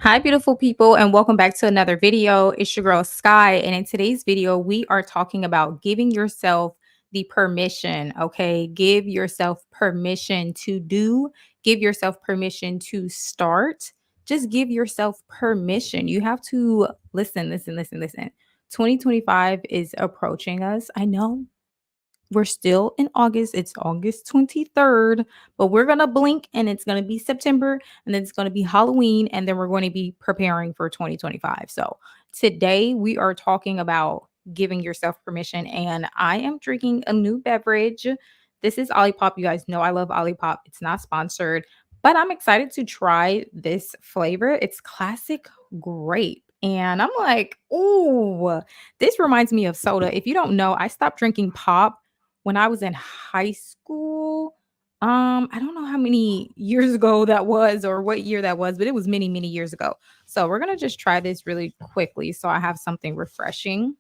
Hi, beautiful people, and welcome back to another video. It's your girl Sky, and in today's video, we are talking about giving yourself the permission. Okay, give yourself permission to do, give yourself permission to start. Just give yourself permission. You have to listen. 2025 is approaching us. I know we're still in August. It's August 23rd, but we're going to blink and it's going to be September and then it's going to be Halloween and then we're going to be preparing for 2025. So, today we are talking about giving yourself permission and I am drinking a new beverage. This is Olipop. You guys know I love Olipop. It's not sponsored, but I'm excited to try this flavor. It's classic grape. And I'm like, oh, this reminds me of soda. If you don't know, I stopped drinking pop when I was in high school. I don't know how many years ago that was or what year that was, but it was many, many years ago. So we're gonna just try this really quickly. So I have something refreshing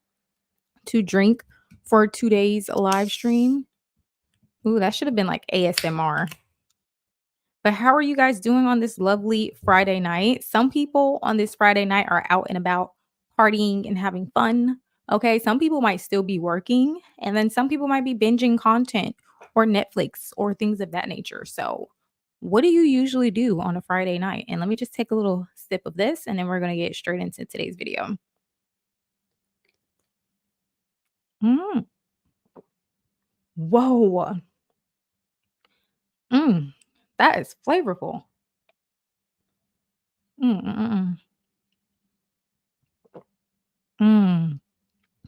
to drink for today's live stream. Ooh, that should have been like ASMR. But how are you guys doing on this lovely Friday night? Some people on this Friday night are out and about partying and having fun. Okay. Some people might still be working, and then some people might be binging content or Netflix or things of that nature. So, what do you usually do on a Friday night? And let me just take a little sip of this, and then we're going to get straight into today's video. Mm, whoa. Mm, that is flavorful. Mm, mm, mm, mm.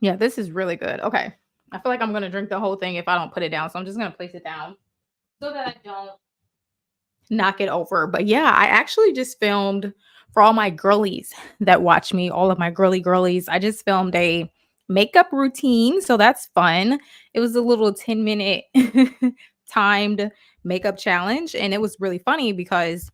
Yeah, this is really good. Okay. I feel like I'm gonna drink the whole thing if I don't put it down. So I'm just gonna place it down so that I don't knock it over. But yeah, I actually just filmed for all my girlies that watch me, all of my girlies. I just filmed a makeup routine. So that's fun. It was a little 10-minute timed makeup challenge. And it was really funny because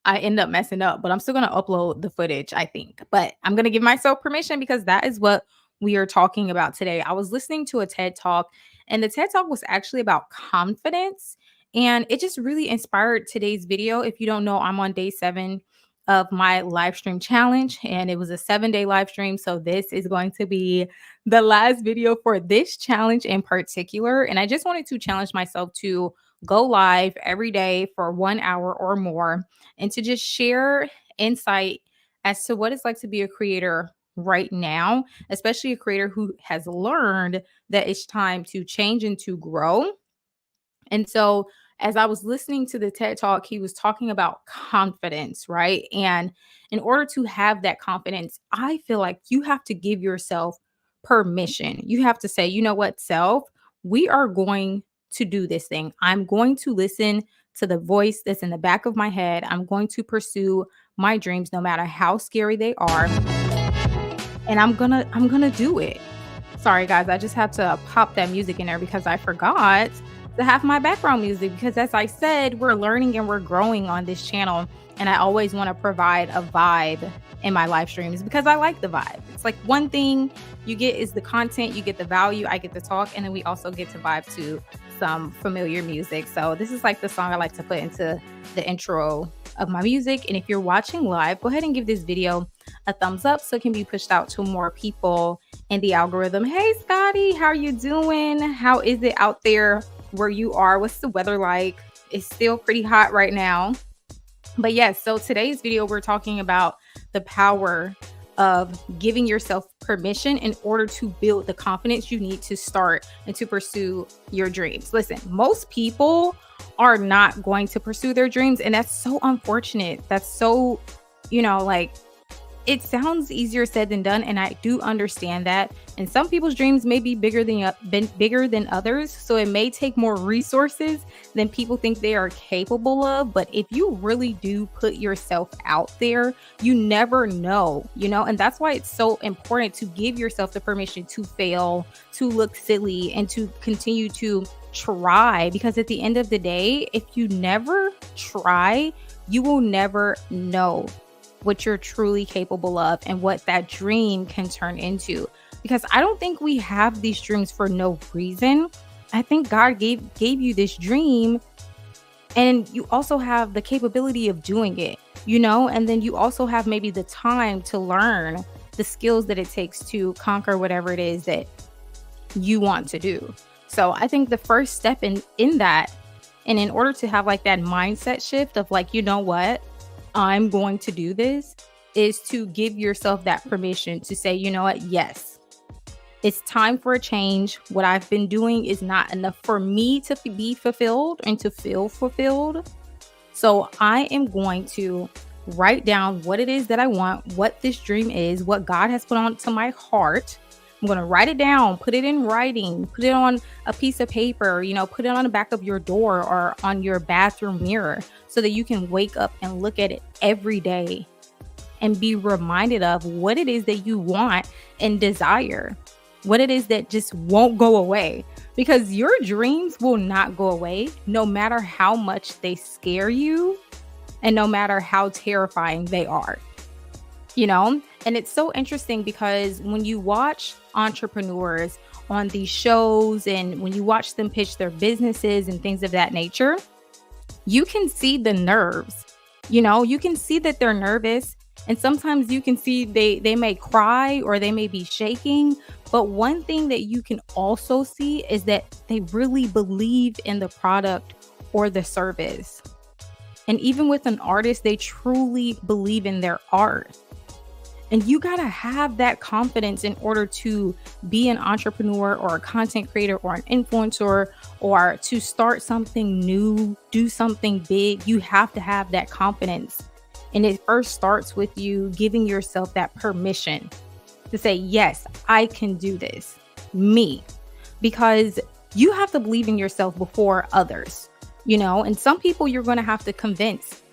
I end up messing up, but I'm still going to upload the footage, I think. But I'm going to give myself permission because that is what we are talking about today. I was listening to a TED Talk, and the TED Talk was actually about confidence. And it just really inspired today's video. If you don't know, I'm on day 7 of my live stream challenge, and it was a 7-day live stream. So this is going to be the last video for this challenge in particular. And I just wanted to challenge myself to go live every day for 1 hour or more and to just share insight as to what it's like to be a creator right now, especially a creator who has learned that it's time to change and to grow. And so, as I was listening to the TED Talk, he was talking about confidence, right? And in order to have that confidence, I feel like you have to give yourself permission. You have to say, you know what, self, we are going to do this thing. I'm going to listen to the voice that's in the back of my head. I'm going to pursue my dreams no matter how scary they are. And I'm gonna do it. Sorry guys, I just had to pop that music in there because I forgot to have my background music because as I said, we're learning and we're growing on this channel and I always want to provide a vibe in my live streams because I like the vibe. It's like one thing you get is the content, you get the value, I get to talk, and then we also get to vibe to some familiar music. So this is like the song I like to put into the intro of my music. And if you're watching live, go ahead and give this video a thumbs up so it can be pushed out to more people in the algorithm. Hey Scotty, how are you doing? How is it out there where you are? What's the weather like? It's still pretty hot right now. But yes, so today's video, we're talking about the power of giving yourself permission in order to build the confidence you need to start and to pursue your dreams. Listen, most people are not going to pursue their dreams, and that's so unfortunate. That's so, like, it sounds easier said than done, and I do understand that. And some people's dreams may be bigger than others, so it may take more resources than people think they are capable of. But if you really do put yourself out there, you never know, and that's why it's so important to give yourself the permission to fail, to look silly, and to continue to try. Because at the end of the day, if you never try, you will never know what you're truly capable of and what that dream can turn into. Because I don't think we have these dreams for no reason. I think God gave you this dream, and you also have the capability of doing it. and then you also have maybe the time to learn the skills that it takes to conquer whatever it is that you want to do. So I think the first step in that, and in order to have like that mindset shift of like, you know what, I'm going to do this, is to give yourself that permission to say, you know what, yes, it's time for a change. What I've been doing is not enough for me to be fulfilled and to feel fulfilled. So I am going to write down what it is that I want, what this dream is, what God has put onto my heart. I'm going to write it down, put it in writing, put it on a piece of paper, put it on the back of your door or on your bathroom mirror so that you can wake up and look at it every day and be reminded of what it is that you want and desire, what it is that just won't go away, because your dreams will not go away no matter how much they scare you and no matter how terrifying they are. And it's so interesting because when you watch entrepreneurs on these shows and when you watch them pitch their businesses and things of that nature, you can see the nerves. You can see that they're nervous, and sometimes you can see they may cry or they may be shaking. But one thing that you can also see is that they really believe in the product or the service. And even with an artist, they truly believe in their art. And you got to have that confidence in order to be an entrepreneur or a content creator or an influencer or to start something new, do something big. You have to have that confidence. And it first starts with you giving yourself that permission to say, yes, I can do this, me, because you have to believe in yourself before others, and some people you're going to have to convince,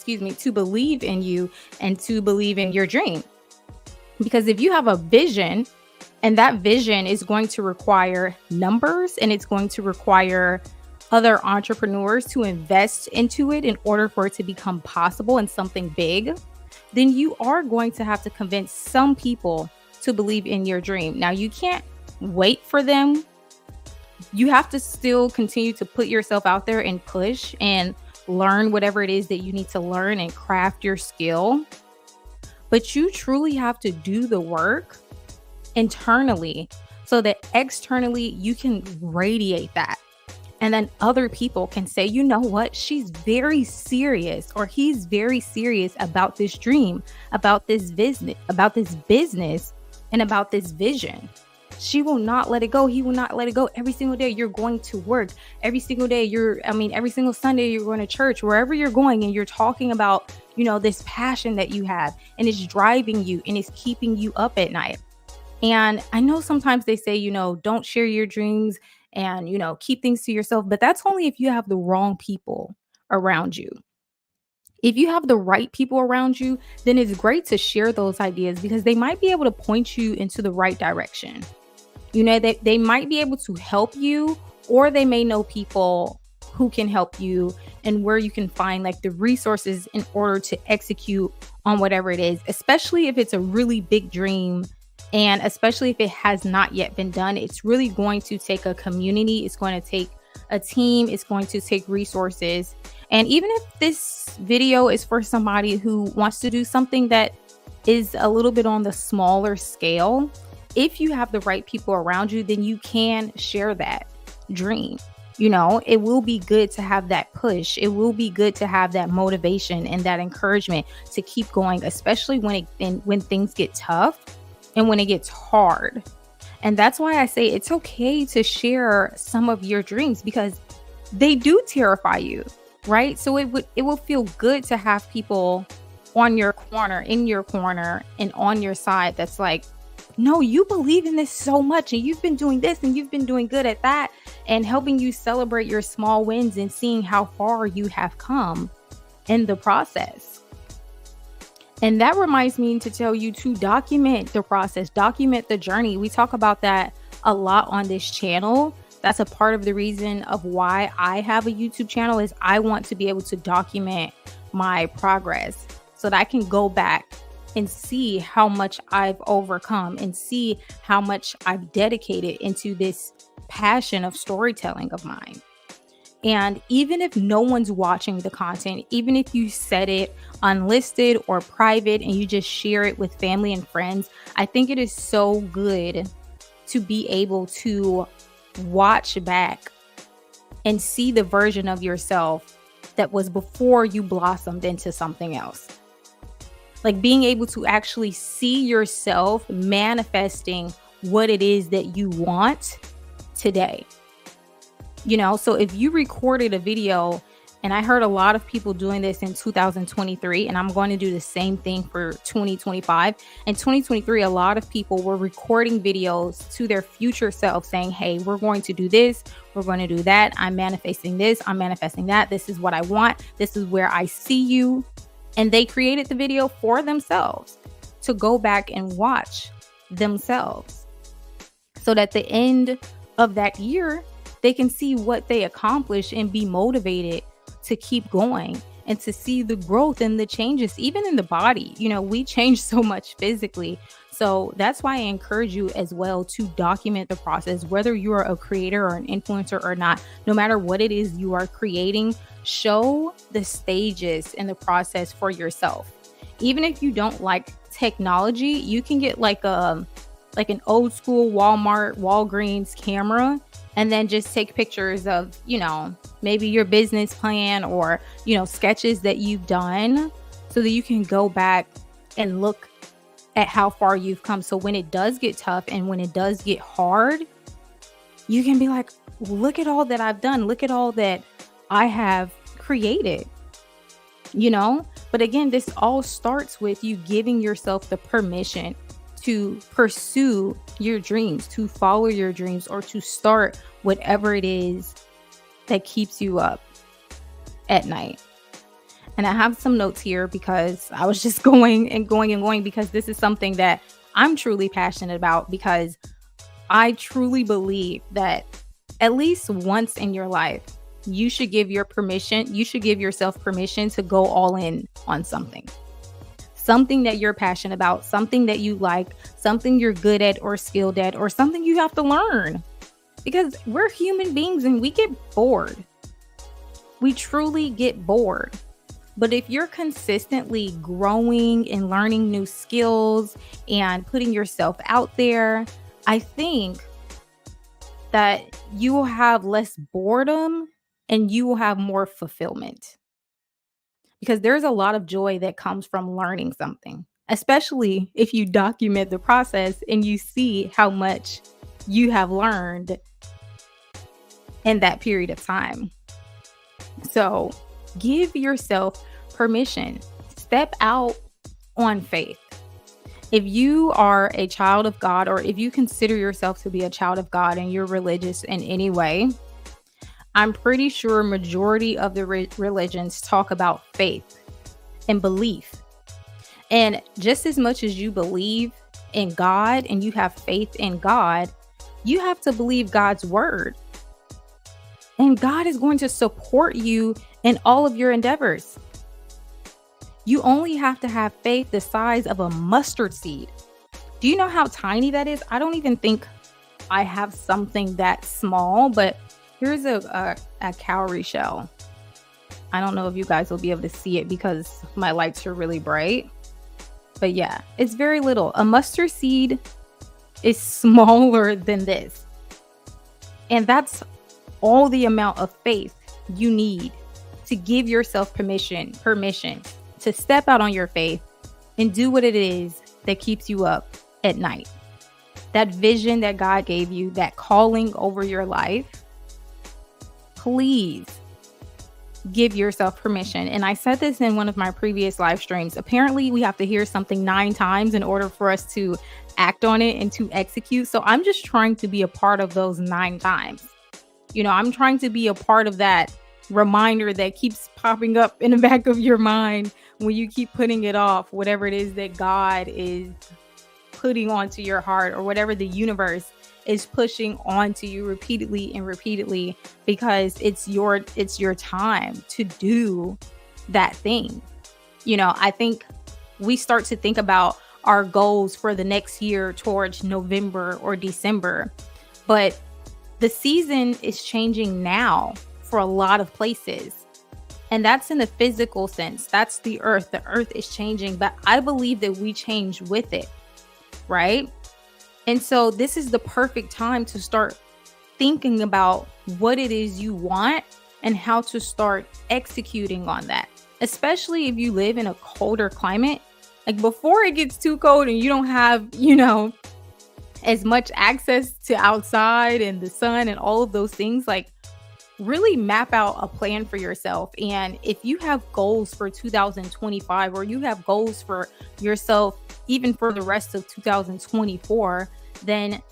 to believe in you and to believe in your dream. Because if you have a vision and that vision is going to require numbers and it's going to require other entrepreneurs to invest into it in order for it to become possible and something big, then you are going to have to convince some people to believe in your dream. Now, you can't wait for them. You have to still continue to put yourself out there and push and learn whatever it is that you need to learn and craft your skill. But you truly have to do the work internally so that externally you can radiate that. And then other people can say, you know what, she's very serious or he's very serious about this dream, about this business, and about this vision. She will not let it go. He will not let it go. Every single day you're going to work. Every single day every single Sunday you're going to church, wherever you're going, and you're talking about, this passion that you have and it's driving you and it's keeping you up at night. And I know sometimes they say, don't share your dreams and, keep things to yourself, but that's only if you have the wrong people around you. If you have the right people around you, then it's great to share those ideas because they might be able to point you into the right direction. They might be able to help you, or they may know people who can help you and where you can find like the resources in order to execute on whatever it is, especially if it's a really big dream. And especially if it has not yet been done, it's really going to take a community. It's going to take a team. It's going to take resources. And even if this video is for somebody who wants to do something that is a little bit on the smaller scale, if you have the right people around you, then you can share that dream. It will be good to have that push. It will be good to have that motivation and that encouragement to keep going, especially when things get tough and when it gets hard. And that's why I say it's okay to share some of your dreams because they do terrify you, right? So it will feel good to have people in your corner, and on your side that's like, no, you believe in this so much and you've been doing this and you've been doing good at that, and helping you celebrate your small wins and seeing how far you have come in the process. And that reminds me to tell you to document the process, document the journey. We talk about that a lot on this channel. That's a part of the reason of why I have a YouTube channel, is I want to be able to document my progress so that I can go back and see how much I've overcome and see how much I've dedicated into this passion of storytelling of mine. And even if no one's watching the content, even if you set it unlisted or private and you just share it with family and friends, I think it is so good to be able to watch back and see the version of yourself that was before you blossomed into something else. Like being able to actually see yourself manifesting what it is that you want today. So if you recorded a video, and I heard a lot of people doing this in 2023, and I'm going to do the same thing for 2025. In 2023, a lot of people were recording videos to their future self saying, hey, we're going to do this. We're going to do that. I'm manifesting this. I'm manifesting that. This is what I want. This is where I see you. And they created the video for themselves to go back and watch themselves. So that at the end of that year, they can see what they accomplished and be motivated to keep going and to see the growth and the changes, even in the body. We change so much physically. So that's why I encourage you as well to document the process, whether you are a creator or an influencer or not. No matter what it is you are creating, show the stages in the process for yourself. Even if you don't like technology, you can get like an old school Walgreens camera, and then just take pictures of, maybe your business plan or, sketches that you've done, so that you can go back and look at how far you've come. So when it does get tough and when it does get hard, you can be like, look at all that I've done. Look at all that I have created, But again, this all starts with you giving yourself the permission to pursue your dreams, to follow your dreams, or to start whatever it is that keeps you up at night. And I have some notes here because I was just going and going and going, because this is something that I'm truly passionate about, because I truly believe that at least once in your life, you should give yourself permission to go all in on something that you're passionate about, something that you like, something you're good at or skilled at, or something you have to learn. Because we're human beings and we get bored. We truly get bored. But if you're consistently growing and learning new skills and putting yourself out there, I think that you will have less boredom and you will have more fulfillment. Because there's a lot of joy that comes from learning something, especially if you document the process and you see how much you have learned in that period of time. So give yourself permission. Step out on faith. If you are a child of God, or if you consider yourself to be a child of God and you're religious in any way, I'm pretty sure majority of the religions talk about faith and belief. And just as much as you believe in God and you have faith in God, you have to believe God's word. And God is going to support you in all of your endeavors. You only have to have faith the size of a mustard seed. Do you know how tiny that is? I don't even think I have something that small, but here's a cowrie shell. I don't know if you guys will be able to see it because my lights are really bright. But yeah, it's very little. A mustard seed is smaller than this. And that's all the amount of faith you need to give yourself permission to step out on your faith and do what it is that keeps you up at night. That vision that God gave you, that calling over your life, please give yourself permission. And I said this in one of my previous live streams. Apparently, we have to hear something 9 times in order for us to act on it and to execute. So I'm just trying to be a part of those 9 times. I'm trying to be a part of that reminder that keeps popping up in the back of your mind when you keep putting it off, whatever it is that God is putting onto your heart, or whatever the universe is pushing onto you repeatedly and repeatedly, because it's your time to do that thing. I think we start to think about our goals for the next year towards November or December, but the season is changing now for a lot of places. And that's in the physical sense. That's the earth. The earth is changing, but I believe that we change with it, right? And so this is the perfect time to start thinking about what it is you want and how to start executing on that. Especially if you live in a colder climate, like before it gets too cold and you don't have, as much access to outside and the sun and all of those things, like really map out a plan for yourself. And if you have goals for 2025, or you have goals for yourself even for the rest of 2024, then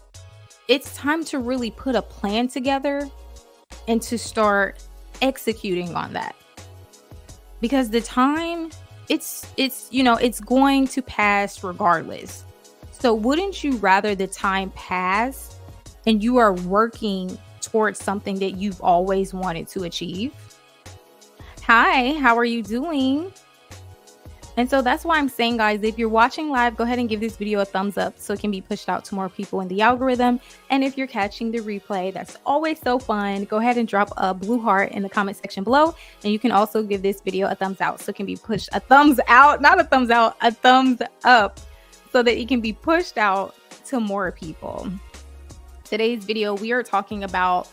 it's time to really put a plan together and to start executing on that. Because the time, it's going to pass regardless. So wouldn't you rather the time pass and you are working towards something that you've always wanted to achieve? Hi, how are you doing? And so that's why I'm saying, guys, if you're watching live, go ahead and give this video a thumbs up so it can be pushed out to more people in the algorithm. And if you're catching the replay, that's always so fun. Go ahead and drop a blue heart in the comment section below. And you can also give this video a thumbs out so it can be pushed, a thumbs out, not a thumbs out, a thumbs up, so that it can be pushed out to more people. Today's video, we are talking about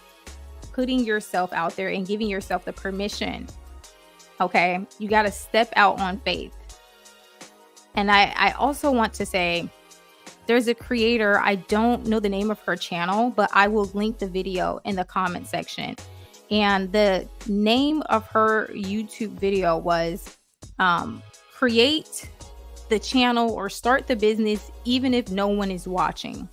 putting yourself out there and giving yourself the permission. Okay, you got to step out on faith. And I also want to say, there's a creator, I don't know the name of her channel, but I will link the video in the comment section. And the name of her YouTube video was create the channel or start the business even if no one is watching.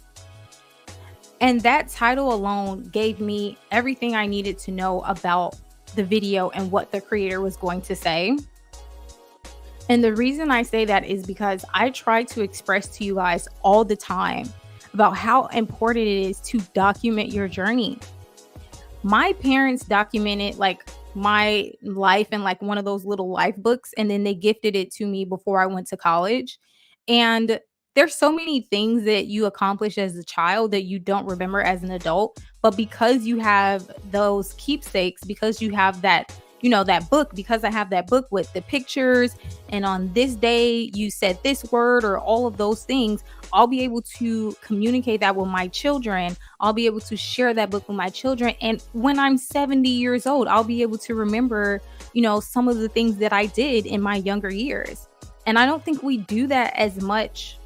And that title alone gave me everything I needed to know about the video and what the creator was going to say. And the reason I say that is because I try to express to you guys all the time about how important it is to document your journey. My parents documented like my life in like one of those little life books, and then they gifted it to me before I went to college. And there's so many things that you accomplish as a child that you don't remember as an adult, but because you have those keepsakes, because you have that, that book, because I have that book with the pictures, and on this day you said this word or all of those things, I'll be able to communicate that with my children. I'll be able to share that book with my children. And when I'm 70 years old, I'll be able to remember, some of the things that I did in my younger years. And I don't think we do that as much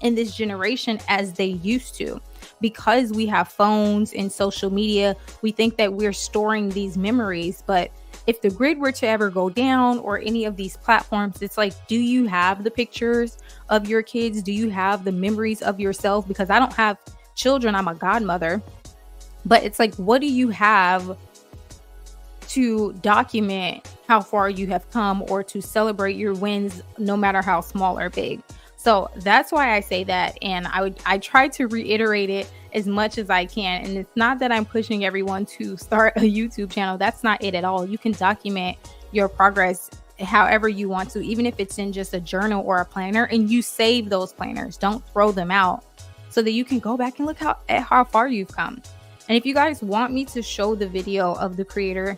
in this generation as they used to, because we have phones and social media. We think that we're storing these memories, but if the grid were to ever go down, or any of these platforms, it's like, do you have the pictures of your kids? Do you have the memories of yourself? Because I don't have children, I'm a godmother, but it's like, what do you have to document how far you have come, or to celebrate your wins, no matter how small or big? So that's why I say that. And I try to reiterate it as much as I can. And it's not that I'm pushing everyone to start a YouTube channel. That's not it at all. You can document your progress however you want to, even if it's in just a journal or a planner, and you save those planners. Don't throw them out, so that you can go back and look at how far you've come. And if you guys want me to show the video of the creator,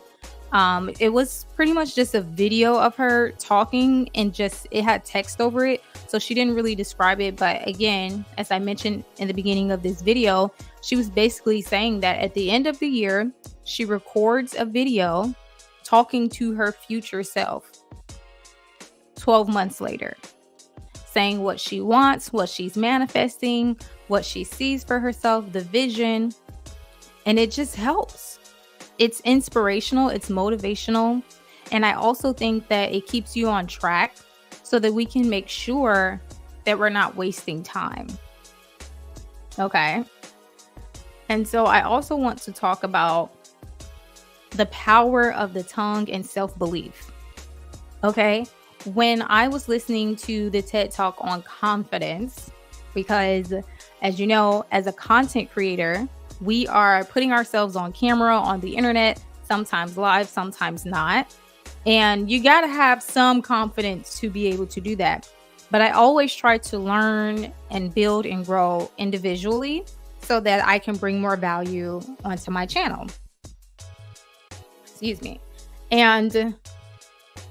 it was pretty much just a video of her talking, and just it had text over it, so she didn't really describe it. But again, as I mentioned in the beginning of this video, she was basically saying that at the end of the year, she records a video talking to her future self 12 months later, saying what she wants, what she's manifesting, what she sees for herself, the vision. And it just helps. It's inspirational, it's motivational. And I also think that it keeps you on track, so that we can make sure that we're not wasting time. Okay. And so I also want to talk about the power of the tongue and self-belief. Okay. When I was listening to the TED Talk on confidence, because as you know, as a content creator, we are putting ourselves on camera, on the internet, sometimes live, sometimes not. And you got to have some confidence to be able to do that. But I always try to learn and build and grow individually, so that I can bring more value onto my channel. Excuse me. And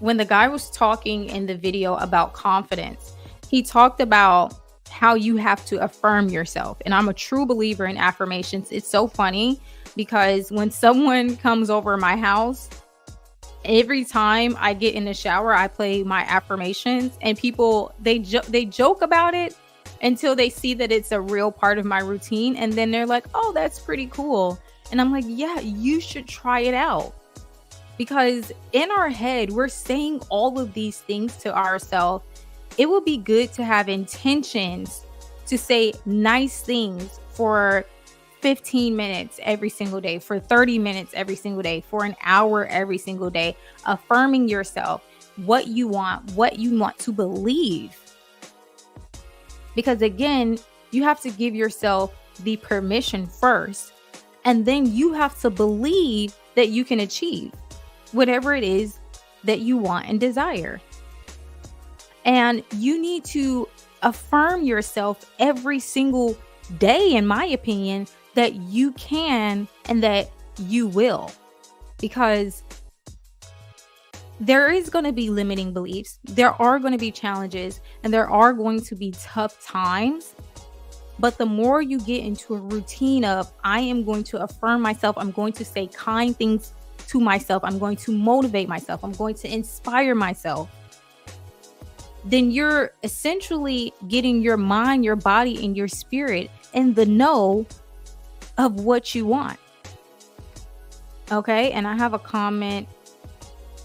when the guy was talking in the video about confidence, he talked about how you have to affirm yourself. And I'm a true believer in affirmations. It's so funny because when someone comes over my house, every time I get in the shower, I play my affirmations, and people they joke about it until they see that it's a real part of my routine, and then they're like, "Oh, that's pretty cool." And I'm like, "Yeah, you should try it out." Because in our head, we're saying all of these things to ourselves. It would be good to have intentions to say nice things for 15 minutes every single day, for 30 minutes every single day, for an hour every single day, affirming yourself, what you want to believe. Because again, you have to give yourself the permission first, and then you have to believe that you can achieve whatever it is that you want and desire. And you need to affirm yourself every single day, in my opinion, that you can and that you will. Because there is going to be limiting beliefs, there are going to be challenges, and there are going to be tough times. But the more you get into a routine of, I am going to affirm myself, I'm going to say kind things to myself, I'm going to motivate myself, I'm going to inspire myself, then you're essentially getting your mind, your body, and your spirit in the know of what you want. Okay, and I have a comment.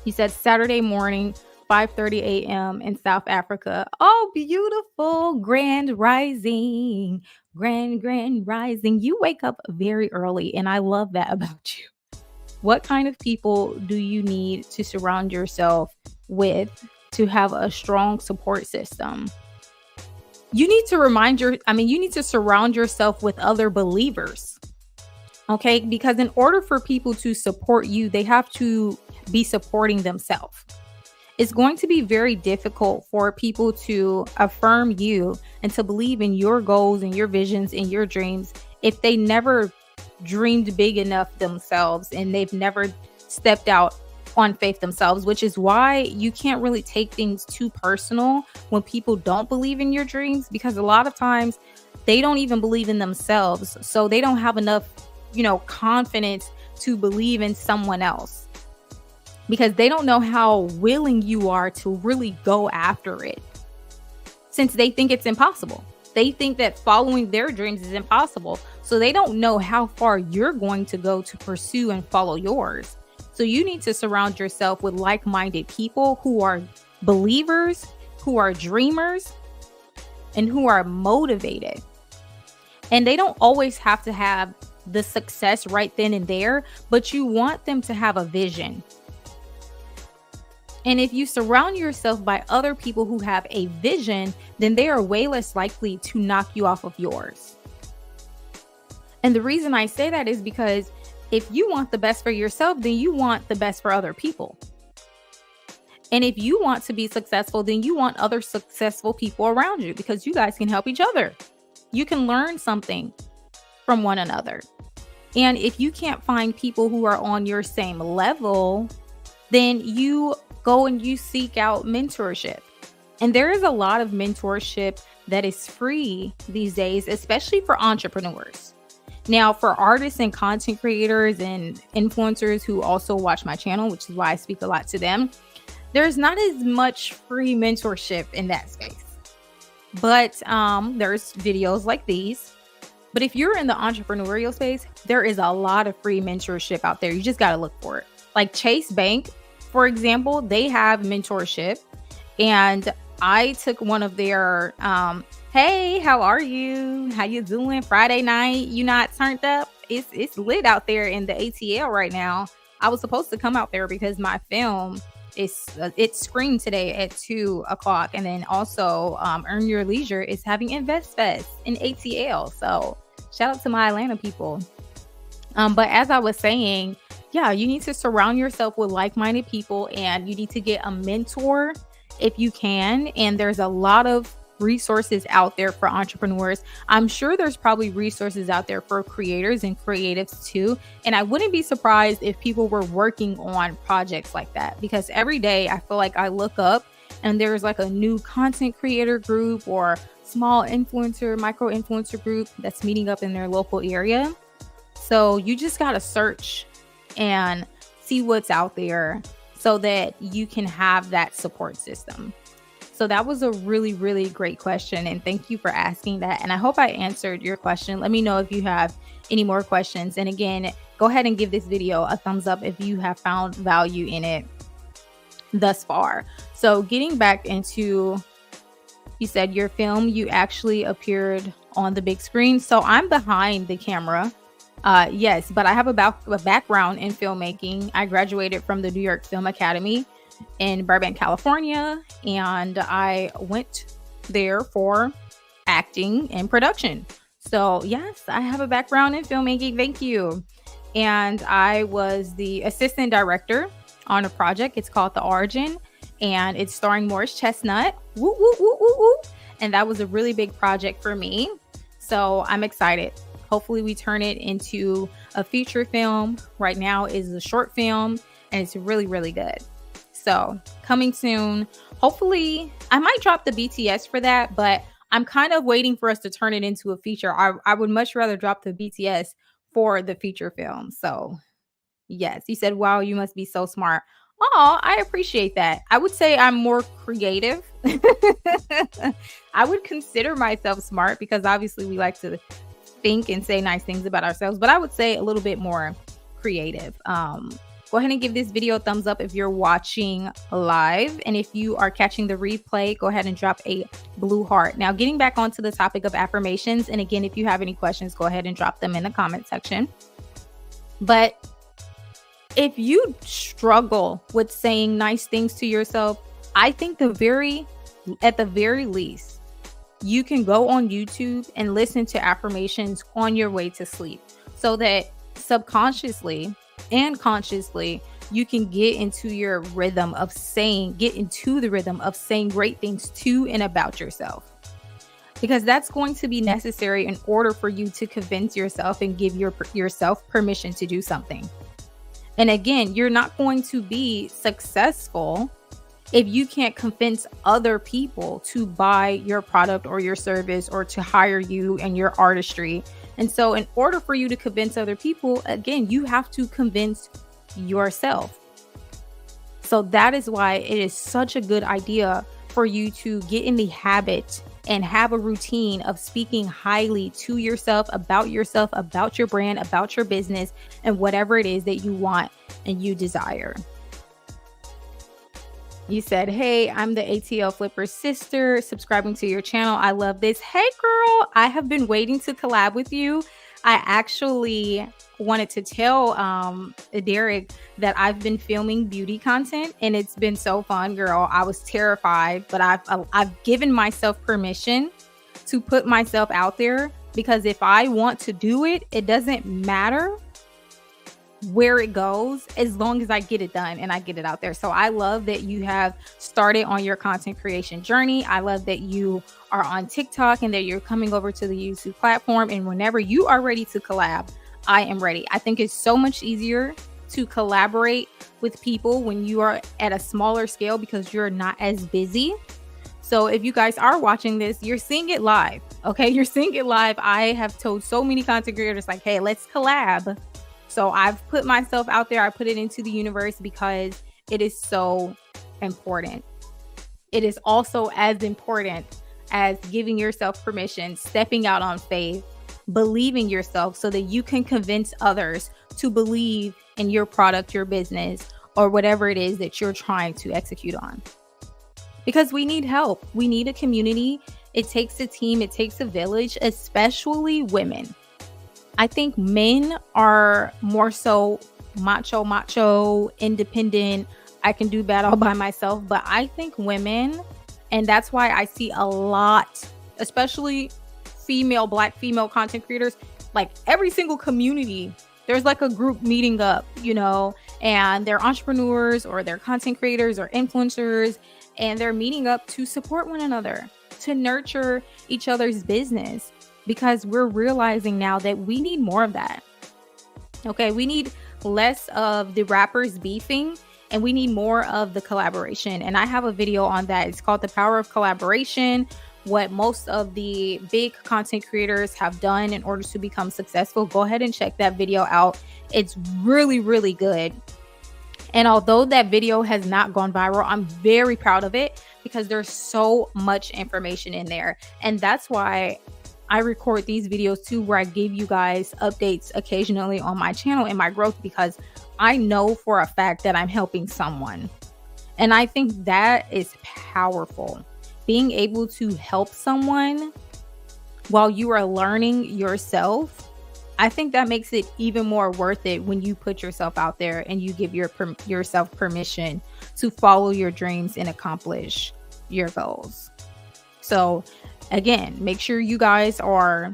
He said Saturday morning, 5:30 a.m. in South Africa. Oh, beautiful. Grand rising. Grand rising. You wake up very early, and I love that about you. What kind of people do you need to surround yourself with to have a strong support system? You need to surround yourself with other believers. Okay? Because in order for people to support you, they have to be supporting themselves. It's going to be very difficult for people to affirm you and to believe in your goals and your visions and your dreams if they never dreamed big enough themselves and they've never stepped out on faith themselves, which is why you can't really take things too personal when people don't believe in your dreams, because a lot of times they don't even believe in themselves. So they don't have enough, confidence to believe in someone else, because they don't know how willing you are to really go after it, since they think it's impossible. They think that following their dreams is impossible. So they don't know how far you're going to go to pursue and follow yours. So you need to surround yourself with like-minded people who are believers, who are dreamers, and who are motivated. And they don't always have to have the success right then and there, but you want them to have a vision. And if you surround yourself by other people who have a vision, then they are way less likely to knock you off of yours. And the reason I say that is because if you want the best for yourself, then you want the best for other people. And if you want to be successful, then you want other successful people around you, because you guys can help each other. You can learn something from one another. And if you can't find people who are on your same level, then you go and you seek out mentorship. And there is a lot of mentorship that is free these days, especially for entrepreneurs. Now, for artists and content creators and influencers who also watch my channel, which is why I speak a lot to them, there's not as much free mentorship in that space. But there's videos like these. But if you're in the entrepreneurial space, there is a lot of free mentorship out there. You just got to look for it. Like Chase Bank, for example, they have mentorship. And I took one of their, hey, how are you? How you doing? Friday night, you not turned up? It's lit out there in the ATL right now. I was supposed to come out there because my film it screened today at 2:00, and then also Earn Your Leisure is having Invest Fest in ATL. So shout out to my Atlanta people. But as I was saying, yeah, you need to surround yourself with like-minded people, and you need to get a mentor if you can. And there's a lot of resources out there for entrepreneurs. I'm sure there's probably resources out there for creators and creatives too. And I wouldn't be surprised if people were working on projects like that, because every day I feel like I look up and there's like a new content creator group or small influencer, micro influencer group that's meeting up in their local area. So you just got to search and see what's out there so that you can have that support system. So that was a really, really great question. And thank you for asking that. And I hope I answered your question. Let me know if you have any more questions. And again, go ahead and give this video a thumbs up if you have found value in it thus far. So getting back into, you said your film, you actually appeared on the big screen. So I'm behind the camera. Yes, but I have a background in filmmaking. I graduated from the New York Film Academy in Burbank, California, and I went there for acting and production. So yes, I have a background in filmmaking. Thank you. And I was the assistant director on a project. It's called The Origin, and it's starring Morris Chestnut. Woo, woo, woo, woo, woo. And that was a really big project for me. So I'm excited. Hopefully we turn it into a feature film. Right now is a short film, and it's really, really good. So coming soon. Hopefully I might drop the BTS for that, but I'm kind of waiting for us to turn it into a feature. I would much rather drop the BTS for the feature film. So yes, you said, wow, you must be so smart. Oh, I appreciate that. I would say I'm more creative. I would consider myself smart because obviously we like to think and say nice things about ourselves, but I would say a little bit more creative. Go ahead and give this video a thumbs up if you're watching live. And if you are catching the replay, go ahead and drop a blue heart. Now, getting back onto the topic of affirmations. And again, if you have any questions, go ahead and drop them in the comment section. But if you struggle with saying nice things to yourself, I think at the very least, you can go on YouTube and listen to affirmations on your way to sleep so that subconsciously and consciously you can get into the rhythm of saying great things to and about yourself, because that's going to be necessary in order for you to convince yourself and give yourself permission to do something. And again, you're not going to be successful if you can't convince other people to buy your product or your service or to hire you and your artistry. And so in order for you to convince other people, again, you have to convince yourself. So that is why it is such a good idea for you to get in the habit and have a routine of speaking highly to yourself, about your brand, about your business, and whatever it is that you want and you desire. You said, hey, I'm the ATL Flipper sister, subscribing to your channel. I love this. Hey, girl, I have been waiting to collab with you. I actually wanted to tell Derek that I've been filming beauty content, and it's been so fun, girl. I was terrified, but I've given myself permission to put myself out there, because if I want to do it, it doesn't matter where it goes as long as I get it done and I get it out there. So I love that you have started on your content creation journey. I love that you are on TikTok and that you're coming over to the YouTube platform. And whenever you are ready to collab, I am ready. I think it's so much easier to collaborate with people when you are at a smaller scale because you're not as busy. So if you guys are watching this, you're seeing it live. Okay, you're seeing it live. I have told so many content creators like, hey, let's collab. So I've put myself out there. I put it into the universe because it is so important. It is also as important as giving yourself permission, stepping out on faith, believing yourself so that you can convince others to believe in your product, your business, or whatever it is that you're trying to execute on. Because we need help. We need a community. It takes a team. It takes a village, especially women. I think men are more so macho, independent. I can do that all by myself. But I think women, and that's why I see a lot, especially Black female content creators, like every single community, there's like a group meeting up, and they're entrepreneurs or they're content creators or influencers, and they're meeting up to support one another, to nurture each other's business, because we're realizing now that we need more of that. Okay, we need less of the rappers beefing and we need more of the collaboration. And I have a video on that. It's called The Power of Collaboration, what most of the big content creators have done in order to become successful. Go ahead and check that video out. It's really, really good. And although that video has not gone viral, I'm very proud of it because there's so much information in there. And that's why I record these videos too, where I give you guys updates occasionally on my channel and my growth, because I know for a fact that I'm helping someone. And I think that is powerful. Being able to help someone while you are learning yourself, I think that makes it even more worth it when you put yourself out there and you give yourself permission to follow your dreams and accomplish your goals. So again, make sure you guys are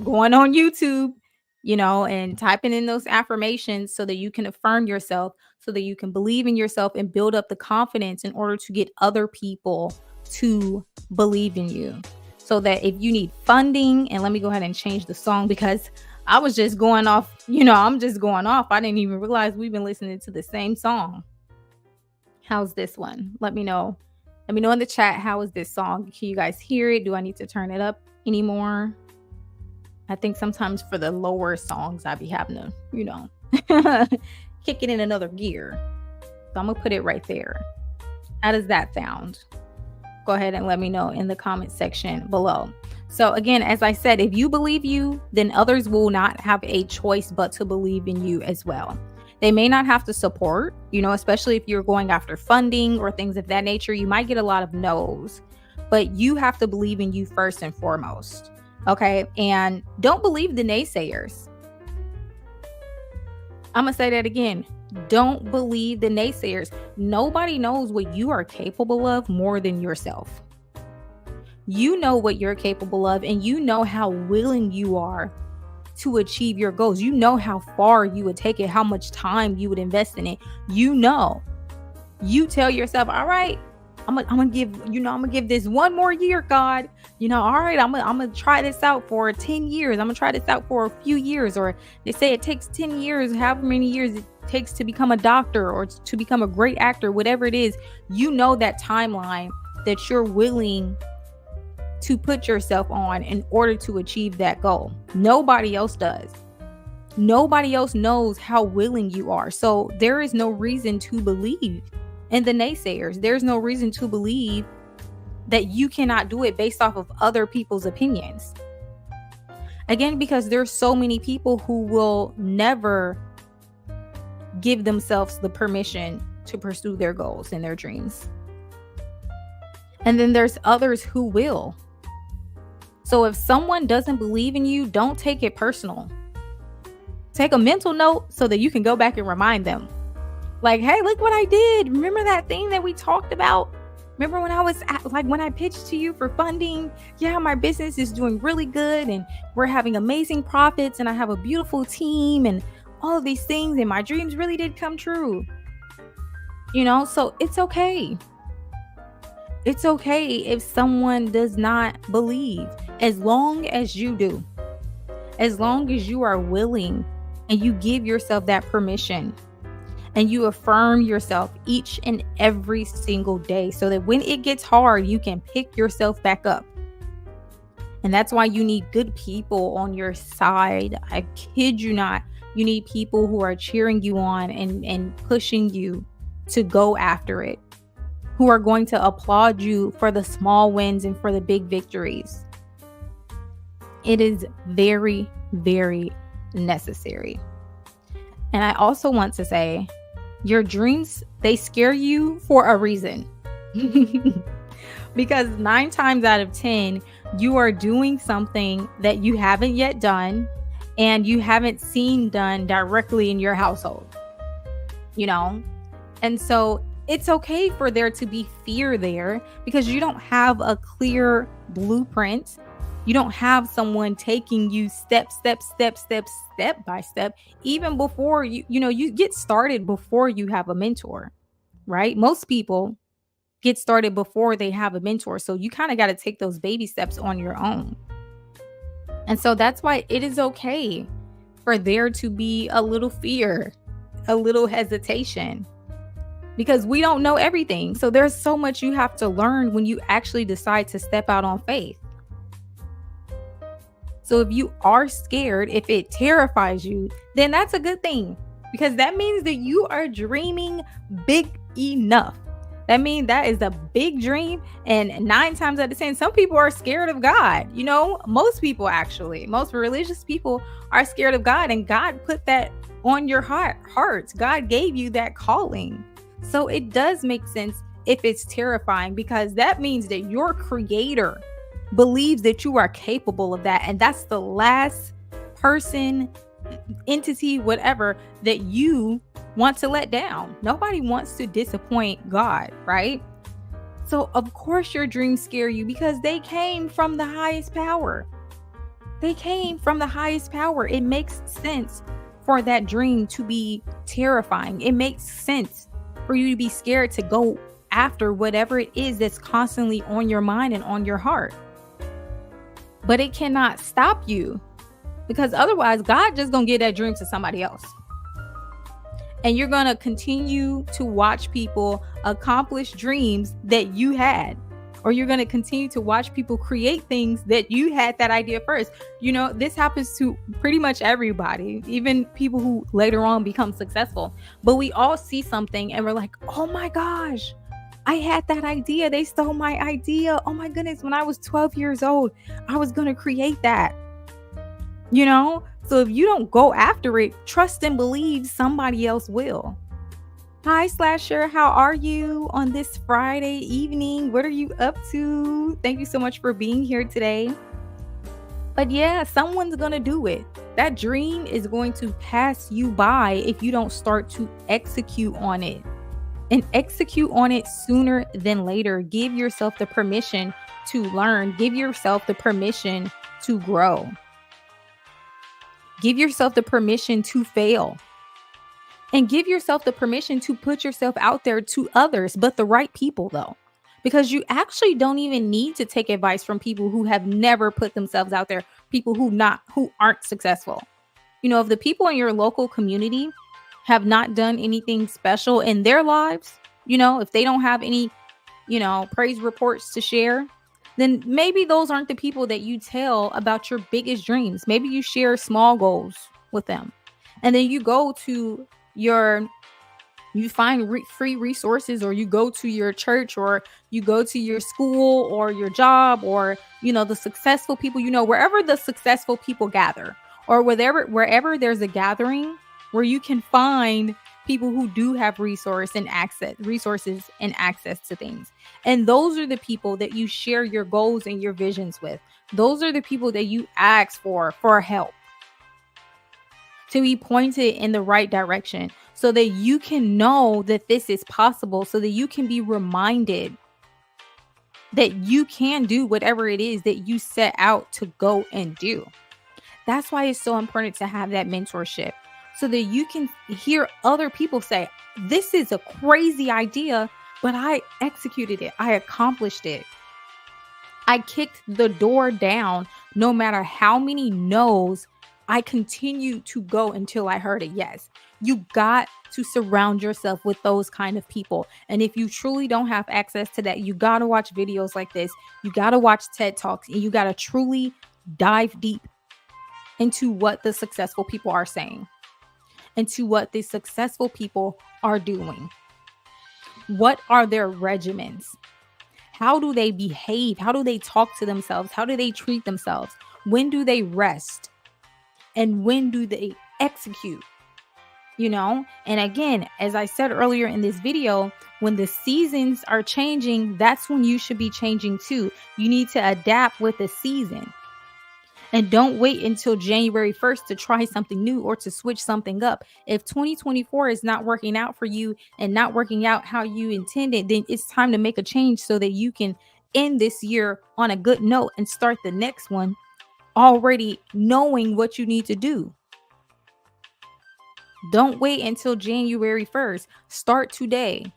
going on YouTube, and typing in those affirmations so that you can affirm yourself, so that you can believe in yourself and build up the confidence in order to get other people to believe in you. So that if you need funding, and let me go ahead and change the song because I was just going off, I'm just going off. I didn't even realize we've been listening to the same song. How's this one? Let me know. Let me know in the chat, how is this song? Can you guys hear it? Do I need to turn it up anymore? I think sometimes for the lower songs, I be having to, kick it in another gear. So I'm going to put it right there. How does that sound? Go ahead and let me know in the comment section below. So again, as I said, if you believe you, then others will not have a choice but to believe in you as well. They may not have to support, especially if you're going after funding or things of that nature. You might get a lot of no's, but you have to believe in you first and foremost. Okay. And don't believe the naysayers. I'm going to say that again. Don't believe the naysayers. Nobody knows what you are capable of more than yourself. You know what you're capable of, and you know how willing you are to achieve your goals. You know how far you would take it, how much time you would invest in it. You tell yourself, all right, I'm gonna give this one more year, God. All right, I'm gonna try this out for 10 years. I'm gonna try this out for a few years. Or they say it takes 10 years, however many years it takes to become a doctor or to become a great actor, whatever it is. That timeline that you're willing to put yourself on in order to achieve that goal. Nobody else does. Nobody else knows how willing you are. So there is no reason to believe in the naysayers. There's no reason to believe that you cannot do it based off of other people's opinions. Again, because there's so many people who will never give themselves the permission to pursue their goals and their dreams. And then there's others who will. So if someone doesn't believe in you, don't take it personal. Take a mental note so that you can go back and remind them. Like, hey, look what I did. Remember that thing that we talked about? Remember when when I pitched to you for funding? Yeah, my business is doing really good and we're having amazing profits and I have a beautiful team and all of these things, and my dreams really did come true. So it's okay. It's okay if someone does not believe, as long as you do. As long as you are willing and you give yourself that permission and you affirm yourself each and every single day, so that when it gets hard, you can pick yourself back up. And that's why you need good people on your side. I kid you not. You need people who are cheering you on and pushing you to go after it, who are going to applaud you for the small wins and for the big victories. It is very, very necessary. And I also want to say, your dreams, they scare you for a reason. Because 9 times out of 10, you are doing something that you haven't yet done and you haven't seen done directly in your household. And so it's okay for there to be fear there, because you don't have a clear blueprint. You don't have someone taking you step by step, even before you get started, before you have a mentor, right? Most people get started before they have a mentor. So you kind of got to take those baby steps on your own. And so that's why it is okay for there to be a little fear, a little hesitation, because we don't know everything. So there's so much you have to learn when you actually decide to step out on faith. So if you are scared, if it terrifies you, then that's a good thing, because that means that you are dreaming big enough. That means that is a big dream. And 9 times out of 10, some people are scared of God. You know, most people, actually, most religious people are scared of God, and God put that on your hearts. God gave you that calling. So it does make sense if it's terrifying, because that means that your creator believes that you are capable of that. And that's the last person, entity, whatever, that you want to let down. Nobody wants to disappoint God, right? So of course your dreams scare you, because they came from the highest power. They came from the highest power. It makes sense for that dream to be terrifying. It makes sense for you to be scared to go after whatever it is that's constantly on your mind and on your heart. But it cannot stop you, because otherwise God just gonna give that dream to somebody else. And you're gonna continue to watch people accomplish dreams that you had, or you're gonna continue to watch people create things that you had that idea first. You know, this happens to pretty much everybody, even people who later on become successful. But we all see something and we're like, oh my gosh, I had that idea. They stole my idea. Oh my goodness, when I was 12 years old, I was gonna create that. You know, so if you don't go after it, trust and believe somebody else will. Hi, Slasher. How are you on this Friday evening? What are you up to? Thank you so much for being here today. But yeah, someone's going to do it. That dream is going to pass you by if you don't start to execute on it. And execute on it sooner than later. Give yourself the permission to learn. Give yourself the permission to grow. Give yourself the permission to fail, and give yourself the permission to put yourself out there to others, but the right people though, because you actually don't even need to take advice from people who have never put themselves out there, people who aren't successful. You know, if the people in your local community have not done anything special in their lives, you know, if they don't have any, you know, praise reports to share, then maybe those aren't the people that you tell about your biggest dreams. Maybe you share small goals with them. And then you go to you find free resources, or you go to your church, or you go to your school or your job, or, you know, the successful people, you know, wherever the successful people gather, or wherever there's a gathering where you can find people who do have resources and access to things. And those are the people that you share your goals and your visions with. Those are the people that you ask for help, to be pointed in the right direction, so that you can know that this is possible, so that you can be reminded that you can do whatever it is that you set out to go and do. That's why it's so important to have that mentorship, so that you can hear other people say, this is a crazy idea, but I executed it. I accomplished it. I kicked the door down. No matter how many no's, I continued to go until I heard a yes. You got to surround yourself with those kind of people. And if you truly don't have access to that, you got to watch videos like this. You got to watch TED Talks, and you got to truly dive deep into what the successful people are saying, into what the successful people are doing. What are their regimens? How do they behave? How do they talk to themselves? How do they treat themselves? When do they rest? And when do they execute? You know, and again, as I said earlier in this video, when the seasons are changing, that's when you should be changing too. You need to adapt with the season. And don't wait until January 1st to try something new or to switch something up. If 2024 is not working out for you and not working out how you intended, then it's time to make a change so that you can end this year on a good note and start the next one already knowing what you need to do. Don't wait until January 1st. Start today.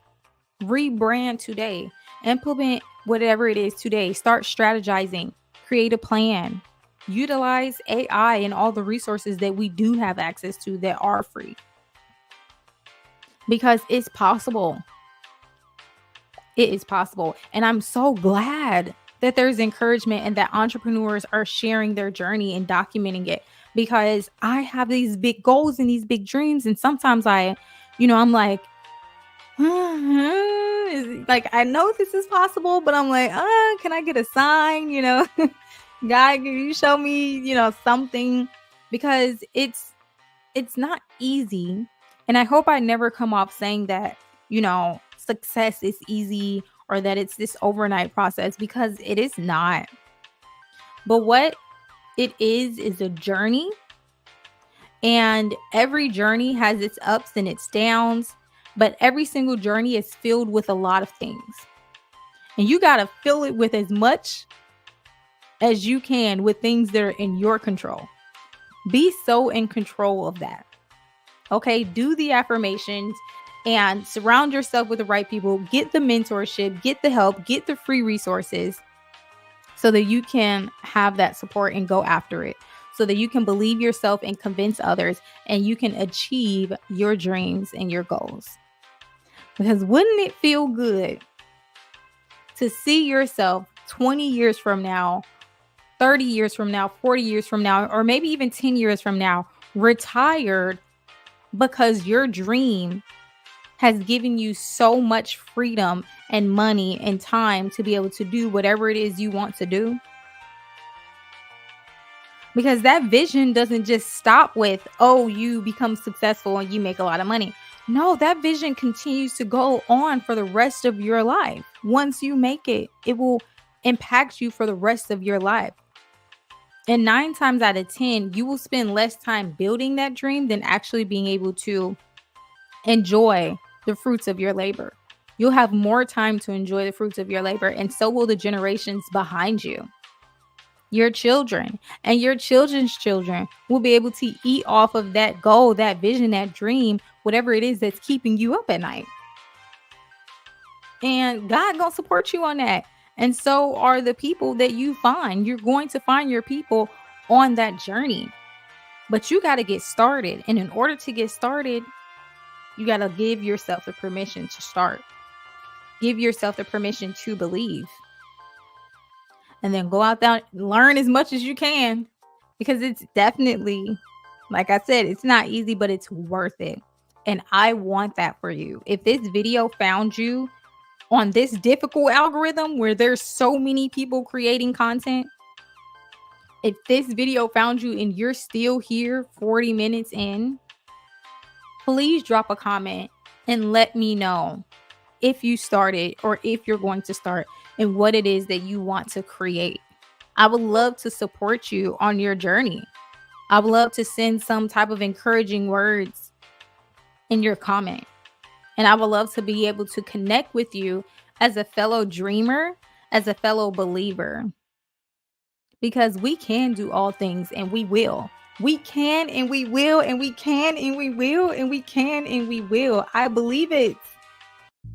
Rebrand today. Implement whatever it is today. Start strategizing, create a plan, utilize AI and all the resources that we do have access to that are free, because it's possible. It is possible. And I'm so glad that there's encouragement and that entrepreneurs are sharing their journey and documenting it, because I have these big goals and these big dreams. And sometimes I'm like, like, I know this is possible, but I'm like, can I get a sign? God, can you show me, something? Because it's not easy. And I hope I never come off saying that, success is easy or that it's this overnight process, because it is not. But what it is a journey. And every journey has its ups and its downs, but every single journey is filled with a lot of things. And you got to fill it with as much as you can with things that are in your control. Be so in control of that. Okay, do the affirmations and surround yourself with the right people. Get the mentorship, get the help, get the free resources so that you can have that support and go after it. So that you can believe yourself and convince others, and you can achieve your dreams and your goals. Because wouldn't it feel good to see yourself 20 years from now, 30 years from now, 40 years from now, or maybe even 10 years from now, retired, because your dream has given you so much freedom and money and time to be able to do whatever it is you want to do? Because that vision doesn't just stop with, you become successful and you make a lot of money. No, that vision continues to go on for the rest of your life. Once you make it, it will impact you for the rest of your life. And 9 times out of 10, you will spend less time building that dream than actually being able to enjoy the fruits of your labor. You'll have more time to enjoy the fruits of your labor, and so will the generations behind you. Your children and your children's children will be able to eat off of that goal, that vision, that dream, whatever it is that's keeping you up at night. And God gonna support you on that. And so are the people that you find. You're going to find your people on that journey. But you got to get started. And in order to get started, you got to give yourself the permission to start. Give yourself the permission to believe. And then go out there, learn as much as you can, because it's definitely, like I said, it's not easy, but it's worth it. And I want that for you. If this video found you on this difficult algorithm where there's so many people creating content, if this video found you and you're still here 40 minutes in, please drop a comment and let me know if you started or if you're going to start and what it is that you want to create. I would love to support you on your journey. I would love to send some type of encouraging words in your comment. And I would love to be able to connect with you as a fellow dreamer, as a fellow believer. Because we can do all things, and we will. We can and we will, and we can and we will, and we can and we will. I believe it.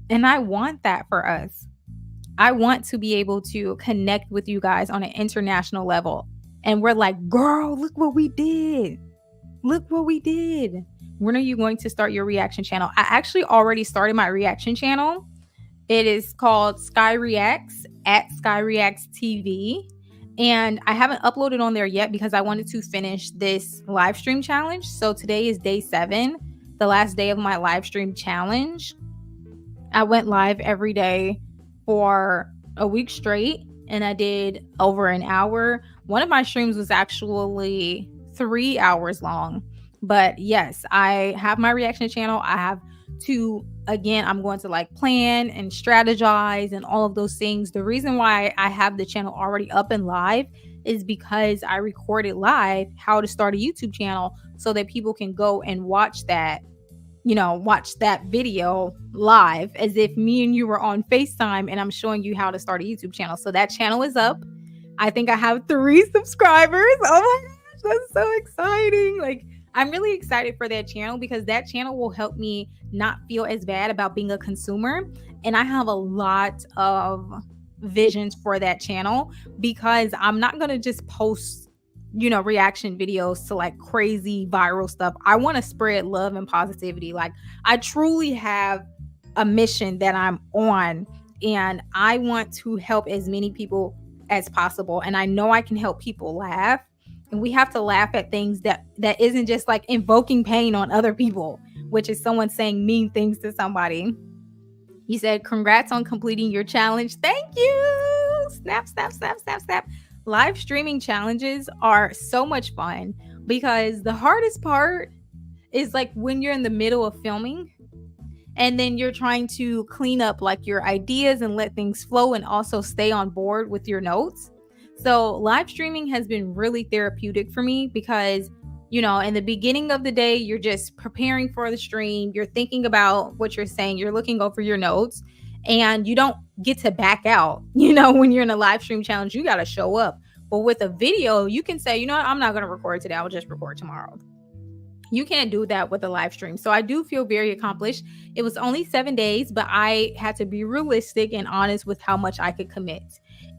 And I want that for us. I want to be able to connect with you guys on an international level. And we're like, girl, look what we did. Look what we did. When are you going to start your reaction channel? I actually already started my reaction channel. It is called Sky Reacts at Sky Reacts TV. And I haven't uploaded on there yet because I wanted to finish this live stream challenge. So today is day 7, the last day of my live stream challenge. I went live every day for a week straight, and I did over an hour. One of my streams was actually 3 hours long. But yes, I have my reaction channel. I have to, again, I'm going to plan and strategize and all of those things. The reason why I have the channel already up and live is because I recorded live how to start a YouTube channel so that people can go and watch that, watch that video live as if me and you were on FaceTime and I'm showing you how to start a YouTube channel. So that channel is up. I think I have 3 subscribers. Oh my gosh, that's so exciting. I'm really excited for that channel because that channel will help me not feel as bad about being a consumer. And I have a lot of visions for that channel because I'm not going to just post, reaction videos to like crazy viral stuff. I want to spread love and positivity. Like, I truly have a mission that I'm on, and I want to help as many people as possible. And I know I can help people laugh, and we have to laugh at things that isn't just like invoking pain on other people, which is someone saying mean things to somebody. You said, congrats on completing your challenge. Thank you. Snap, snap, snap, snap, snap. Live streaming challenges are so much fun because the hardest part is like when you're in the middle of filming and then you're trying to clean up like your ideas and let things flow and also stay on board with your notes. So live streaming has been really therapeutic for me because, in the beginning of the day, you're just preparing for the stream. You're thinking about what you're saying. You're looking over your notes, and you don't get to back out. When you're in a live stream challenge, you got to show up. But with a video, you can say, I'm not going to record today. I'll just record tomorrow. You can't do that with a live stream. So I do feel very accomplished. It was only 7 days, but I had to be realistic and honest with how much I could commit.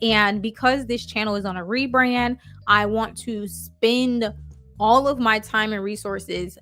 And because this channel is on a rebrand, I want to spend all of my time and resources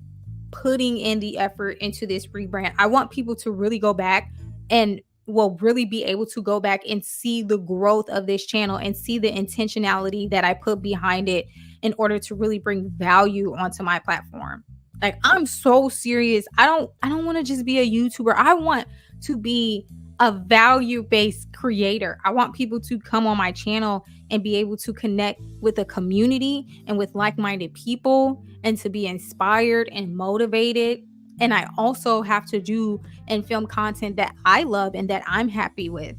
putting in the effort into this rebrand. I want people to really go back and really be able to go back and see the growth of this channel and see the intentionality that I put behind it in order to really bring value onto my platform. Like, I'm so serious. I don't want to just be a YouTuber. I want to be a value-based creator. I want people to come on my channel and be able to connect with a community and with like-minded people and to be inspired and motivated. And I also have to do and film content that I love and that I'm happy with.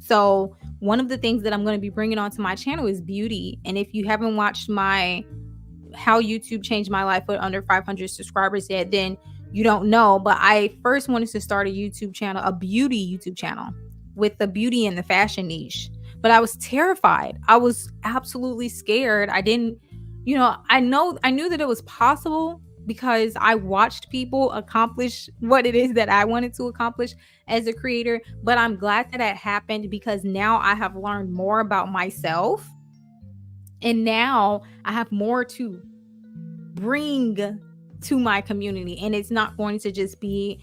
So one of the things that I'm going to be bringing onto my channel is beauty. And if you haven't watched my How YouTube Changed My Life with Under 500 Subscribers yet, then you don't know. But I first wanted to start a YouTube channel, a beauty YouTube channel with the beauty and the fashion niche. But I was terrified. I was absolutely scared. I didn't, I knew that it was possible because I watched people accomplish what it is that I wanted to accomplish as a creator. But I'm glad that happened because now I have learned more about myself. And now I have more to bring to my community. And it's not going to just be,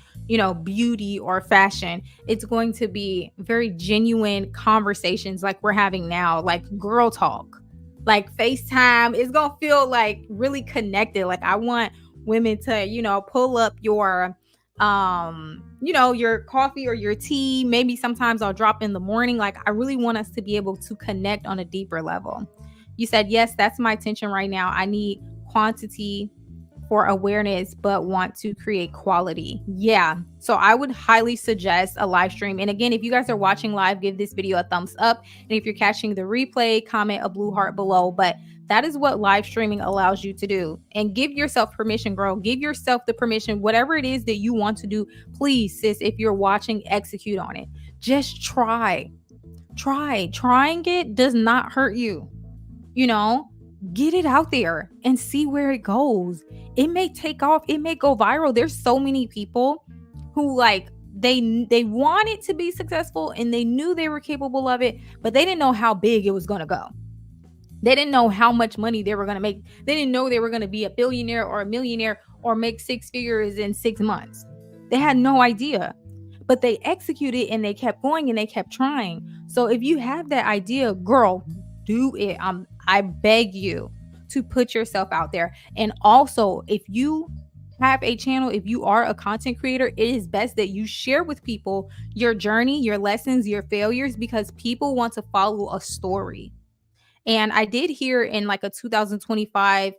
beauty or fashion. It's going to be very genuine conversations like we're having now, like girl talk, like FaceTime. It's going to feel like really connected. Like, I want women to, pull up your, your coffee or your tea. Maybe sometimes I'll drop in the morning. Like, I really want us to be able to connect on a deeper level. You said, yes, that's my intention right now. I need quantity for awareness, but want to create quality. Yeah. So I would highly suggest a live stream. And again, if you guys are watching live, give this video a thumbs up. And if you're catching the replay, comment a blue heart below. But that is what live streaming allows you to do. And give yourself permission, girl. Give yourself the permission. Whatever it is that you want to do, please, sis, if you're watching, execute on it. Just try. Trying it does not hurt you. Get it out there and see where it goes. It may take off. It may go viral. There's so many people who they want it to be successful and they knew they were capable of it, but they didn't know how big it was going to go. They didn't know how much money they were going to make. They didn't know they were going to be a billionaire or a millionaire or make 6 figures in 6 months. They had no idea, but they executed and they kept going and they kept trying. So if you have that idea, girl, do it. I beg you to put yourself out there. And also, if you have a channel, if you are a content creator, it is best that you share with people your journey, your lessons, your failures, because people want to follow a story. And I did hear in like a 2025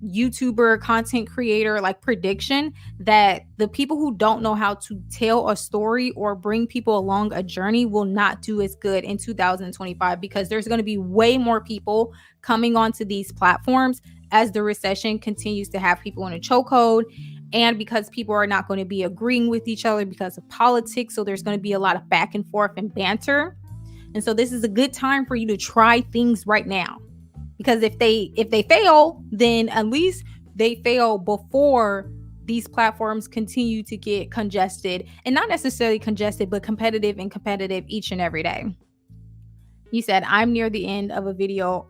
YouTuber content creator prediction that the people who don't know how to tell a story or bring people along a journey will not do as good in 2025 because there's going to be way more people coming onto these platforms as the recession continues to have people in a chokehold, and because people are not going to be agreeing with each other because of politics. So there's going to be a lot of back and forth and banter. And so this is a good time for you to try things right now. Because if they fail, then at least they fail before these platforms continue to get congested, and not necessarily congested, but competitive each and every day. You said, I'm near the end of a video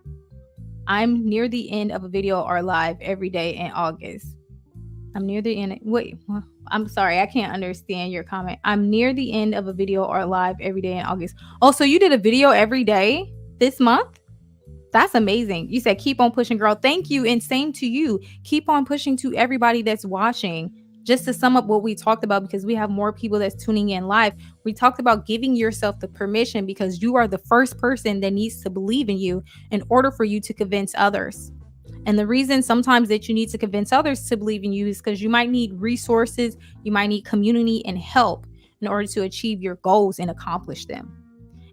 or live every day in August. I'm near the end. Wait, I'm sorry. I can't understand your comment. I'm near the end of a video or live every day in August. Oh, so you did a video every day this month? That's amazing. You said, keep on pushing, girl. Thank you. And same to you. Keep on pushing to everybody that's watching. Just to sum up what we talked about, because we have more people that's tuning in live, we talked about giving yourself the permission, because you are the first person that needs to believe in you in order for you to convince others. And the reason sometimes that you need to convince others to believe in you is because you might need resources, you might need community and help in order to achieve your goals and accomplish them.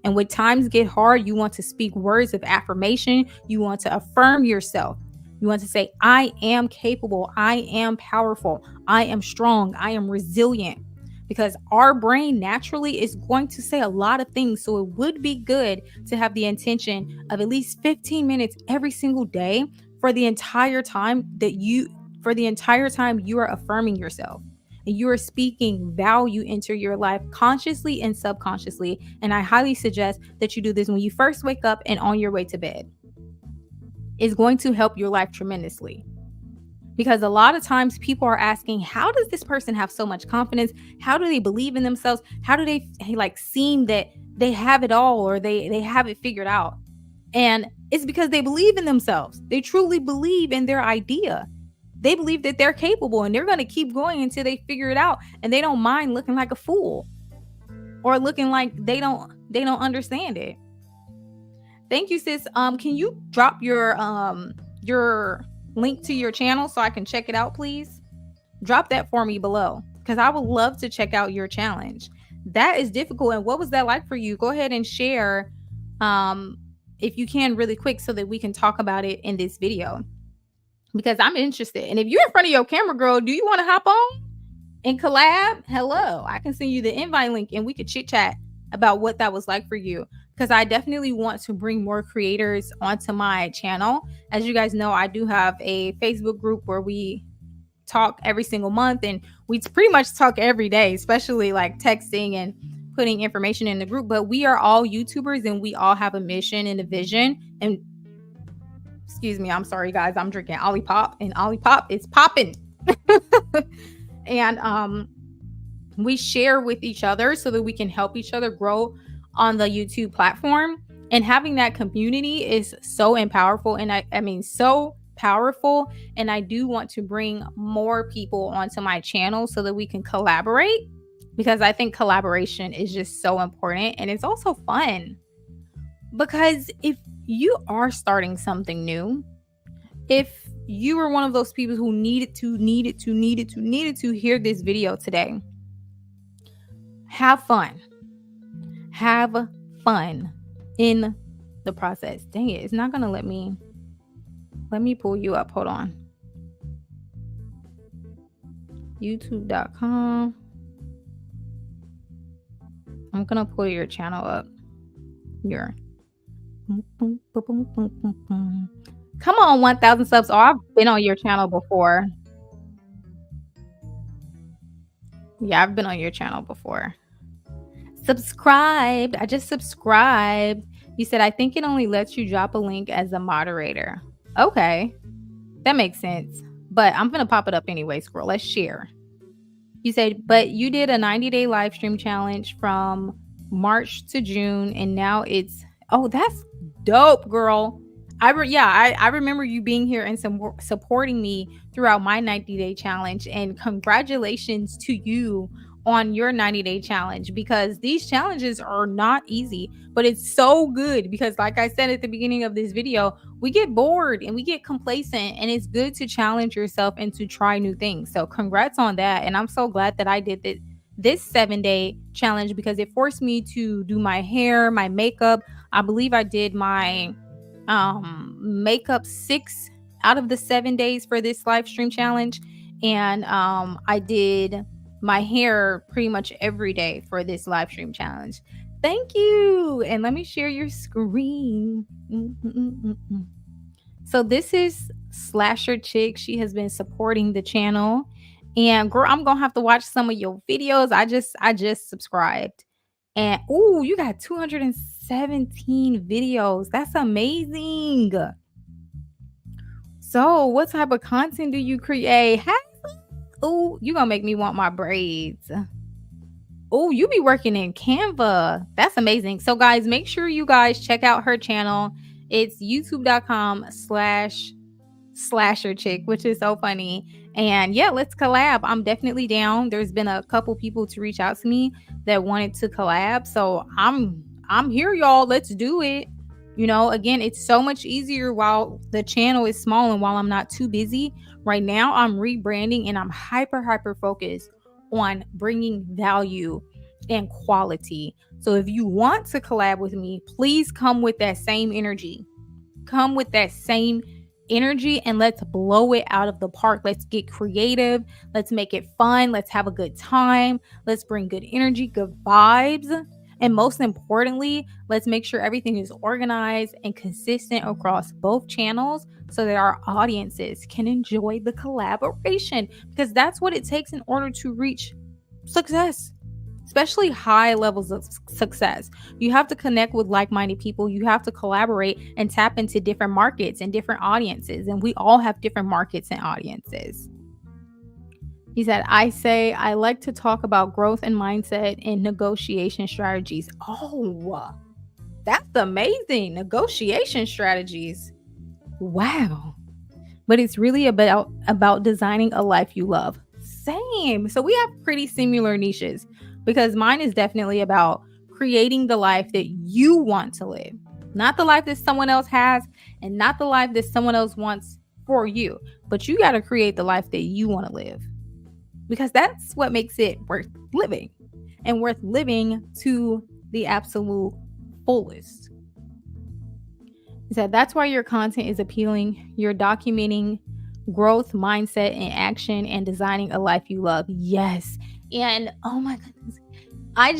And when times get hard, you want to speak words of affirmation. You want to affirm yourself. You want to say, I am capable. I am powerful. I am strong. I am resilient. Because our brain naturally is going to say a lot of things. So it would be good to have the intention of at least 15 minutes every single day for the entire time you are affirming yourself. And you are speaking value into your life consciously and subconsciously. And I highly suggest that you do this when you first wake up and on your way to bed. It's going to help your life tremendously. Because a lot of times people are asking, how does this person have so much confidence? How do they believe in themselves? How do they seem that they have it all, or they have it figured out? And it's because they believe in themselves. They truly believe in their idea. They believe that they're capable, and they're going to keep going until they figure it out. And they don't mind looking like a fool or looking like they don't understand it. Thank you, sis. Can you drop your link to your channel so I can check it out, please? Drop that for me below, because I would love to check out your challenge. That is difficult. And what was that like for you? Go ahead and share if you can, really quick, so that we can talk about it in this video, because I'm interested. And if you're in front of your camera, girl, do you want to hop on and collab? Hello, I can send you the invite link and we could chit chat about what that was like for you, because I definitely want to bring more creators onto my channel. As you guys know, I do have a Facebook group where we talk every single month, and we pretty much talk every day, especially like texting and putting information in the group. But we are all YouTubers, and we all have a mission and a vision. And excuse me, I'm sorry guys, I'm drinking Olipop, and Olipop is popping. And we share with each other so that we can help each other grow on the YouTube platform. And having that community is so powerful. And I mean, so powerful. And I do want to bring more people onto my channel so that we can collaborate, because I think collaboration is just so important. And it's also fun, because if you are starting something new, if you were one of those people who needed to hear this video today, have fun. Have fun in the process. Dang it, it's not gonna let me pull you up. Hold on. youtube.com. I'm gonna pull your channel up here. Come on, 1,000 subs. Oh, I've been on your channel before. Yeah, I've been on your channel before. Subscribed. I just subscribed. You said, I think it only lets you drop a link as a moderator. Okay, that makes sense. But I'm gonna pop it up anyway. Scroll. Let's share. You said, but you did a 90-day live stream challenge from March to June, and now it's, oh, that's dope, girl. I remember you being here and supporting me throughout my 90-day challenge, and congratulations to you on your 90-day challenge, because these challenges are not easy, but it's so good, because like I said at the beginning of this video, we get bored and we get complacent, and it's good to challenge yourself and to try new things. So congrats on that. And I'm so glad that I did this 7-day challenge, because it forced me to do my hair, my makeup. I believe I did my makeup 6 out of the 7 days for this live stream challenge, and I did my hair pretty much every day for this live stream challenge. Thank you. And let me share your screen. So this is Slasher Chick. She has been supporting the channel. And girl, I'm gonna have to watch some of your videos. I just subscribed. And oh, you got 217 videos. That's amazing. So what type of content do you create? Oh, you gonna make me want my braids. Oh, you be working in Canva. That's amazing. So guys, make sure you guys check out her channel. It's youtube.com/slasher chick, which is so funny. And yeah, let's collab. I'm definitely down. There's been a couple people to reach out to me that wanted to collab. So I'm here, y'all. Let's do it. Again, it's so much easier while the channel is small and while I'm not too busy. Right now, I'm rebranding and I'm hyper focused on bringing value and quality. So if you want to collab with me, please come with that same energy. Come with that same energy and let's blow it out of the park. Let's get creative. Let's make it fun. Let's have a good time. Let's bring good energy, good vibes. And most importantly, let's make sure everything is organized and consistent across both channels so that our audiences can enjoy the collaboration, because that's what it takes in order to reach success, especially high levels of success. You have to connect with like-minded people. You have to collaborate and tap into different markets and different audiences. And we all have different markets and audiences. He said, I like to talk about growth and mindset and negotiation strategies. Oh, that's amazing. Negotiation strategies. Wow. But it's really about designing a life you love. Same. So we have pretty similar niches, because mine is definitely about creating the life that you want to live, not the life that someone else has and not the life that someone else wants for you. But you got to create the life that you want to live, because that's what makes it worth living, and worth living to the absolute fullest. He said, that's why your content is appealing. You're documenting growth, mindset, and action, and designing a life you love. Yes. And oh my goodness, I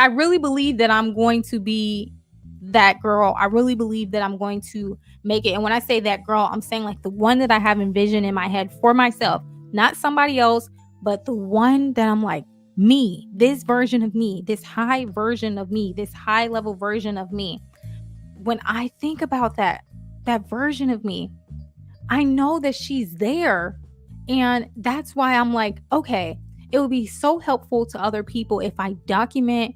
really believe that I'm going to be that girl. I really believe that I'm going to make it. And when I say that girl, I'm saying like the one that I have envisioned in my head for myself, not somebody else, but the one that I'm like, me, this version of me, this high version of me, this high level version of me. When I think about that version of me, I know that she's there. And that's why I'm like, okay, it would be so helpful to other people if I document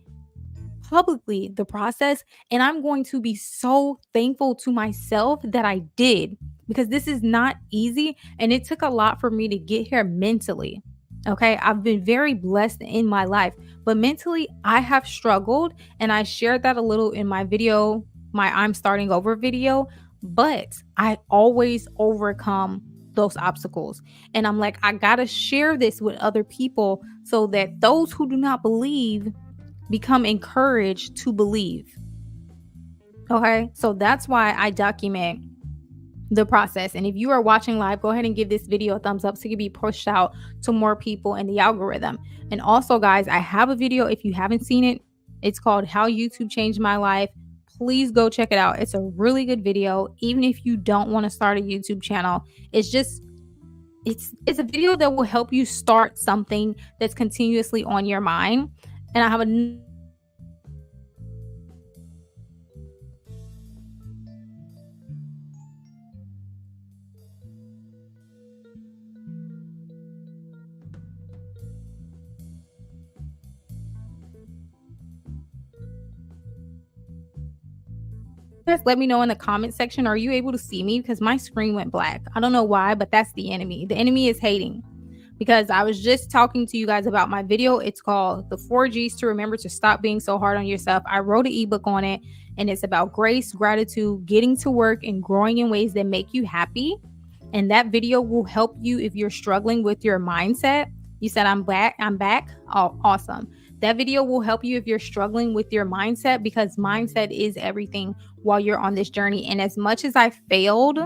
publicly the process. And I'm going to be so thankful to myself that I did, because this is not easy. And it took a lot for me to get here mentally. Okay, I've been very blessed in my life, but mentally I have struggled, and I shared that a little in my video, my I'm starting over video, but I always overcome those obstacles. And I'm like, I gotta share this with other people so that those who do not believe become encouraged to believe. Okay, so that's why I document the process. And if you are watching live, go ahead and give this video a thumbs up so it can be pushed out to more people in the algorithm. And also, guys, I have a video, if you haven't seen it, it's called How YouTube Changed My Life. Please go check it out. It's a really good video. Even if you don't want to start a YouTube channel, it's a video that will help you start something that's continuously on your mind. And I have a guys, let me know in the comment section, are you able to see me? Because my screen went black. I don't know why, but that's the enemy. The enemy is hating, because I was just talking to you guys about my video. It's called The 4 G's to Remember to Stop Being So Hard on Yourself. I wrote an ebook on it, and it's about grace, gratitude, getting to work, and growing in ways that make you happy. And that video will help you if you're struggling with your mindset. You said, I'm back. Oh, awesome. That video will help you if you're struggling with your mindset, because mindset is everything while you're on this journey. And as much as I failed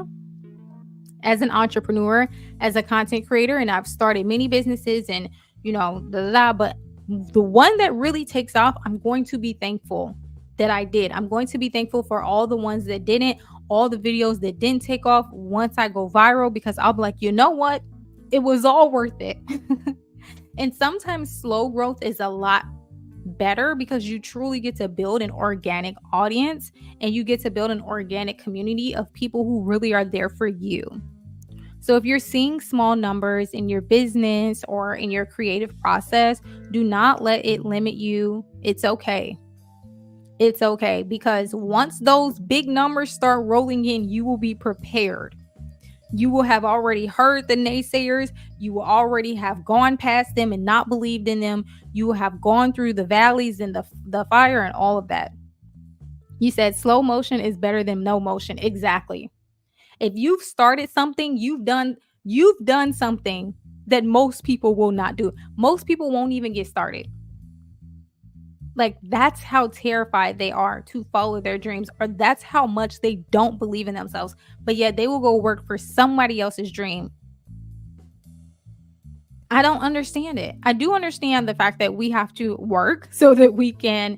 as an entrepreneur, as a content creator, and I've started many businesses and, but the one that really takes off, I'm going to be thankful that I did. I'm going to be thankful for all the ones that didn't, all the videos that didn't take off once I go viral, because I'll be like, you know what? It was all worth it. And sometimes slow growth is a lot better because you truly get to build an organic audience, and you get to build an organic community of people who really are there for you. So if you're seeing small numbers in your business or in your creative process, do not let it limit you. It's okay. It's okay, because once those big numbers start rolling in, you will be prepared. You will have already heard the naysayers. You will already have gone past them and not believed in them. You will have gone through the valleys and the fire and all of that. You said slow motion is better than no motion. Exactly. If you've started something, you've done something that most people will not do. Most people won't even get started. Like, that's how terrified they are to follow their dreams, or that's how much they don't believe in themselves. But yet they will go work for somebody else's dream. I don't understand it. I do understand the fact that we have to work so that we can,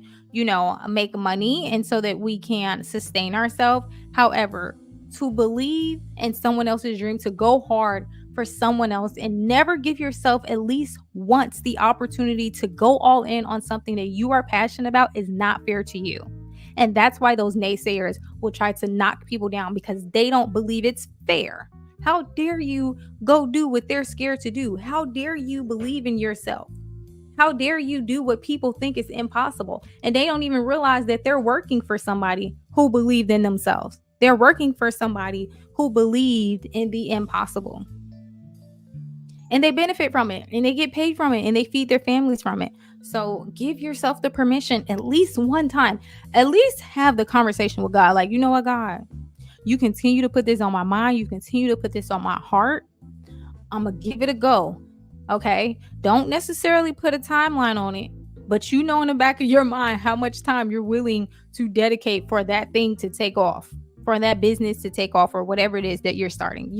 make money and so that we can sustain ourselves. However, to believe in someone else's dream, to go hard for someone else and never give yourself at least once the opportunity to go all in on something that you are passionate about is not fair to you. And that's why those naysayers will try to knock people down, because they don't believe it's fair. How dare you go do what they're scared to do? How dare you believe in yourself? How dare you do what people think is impossible? And they don't even realize that they're working for somebody who believed in themselves. They're working for somebody who believed in the impossible. And they benefit from it, and they get paid from it, and they feed their families from it. So give yourself the permission at least one time. At least have the conversation with God. Like, you know what, God? You continue to put this on my mind. You continue to put this on my heart. I'm going to give it a go. Okay? Don't necessarily put a timeline on it, but in the back of your mind how much time you're willing to dedicate for that thing to take off, for that business to take off, or whatever it is that you're starting.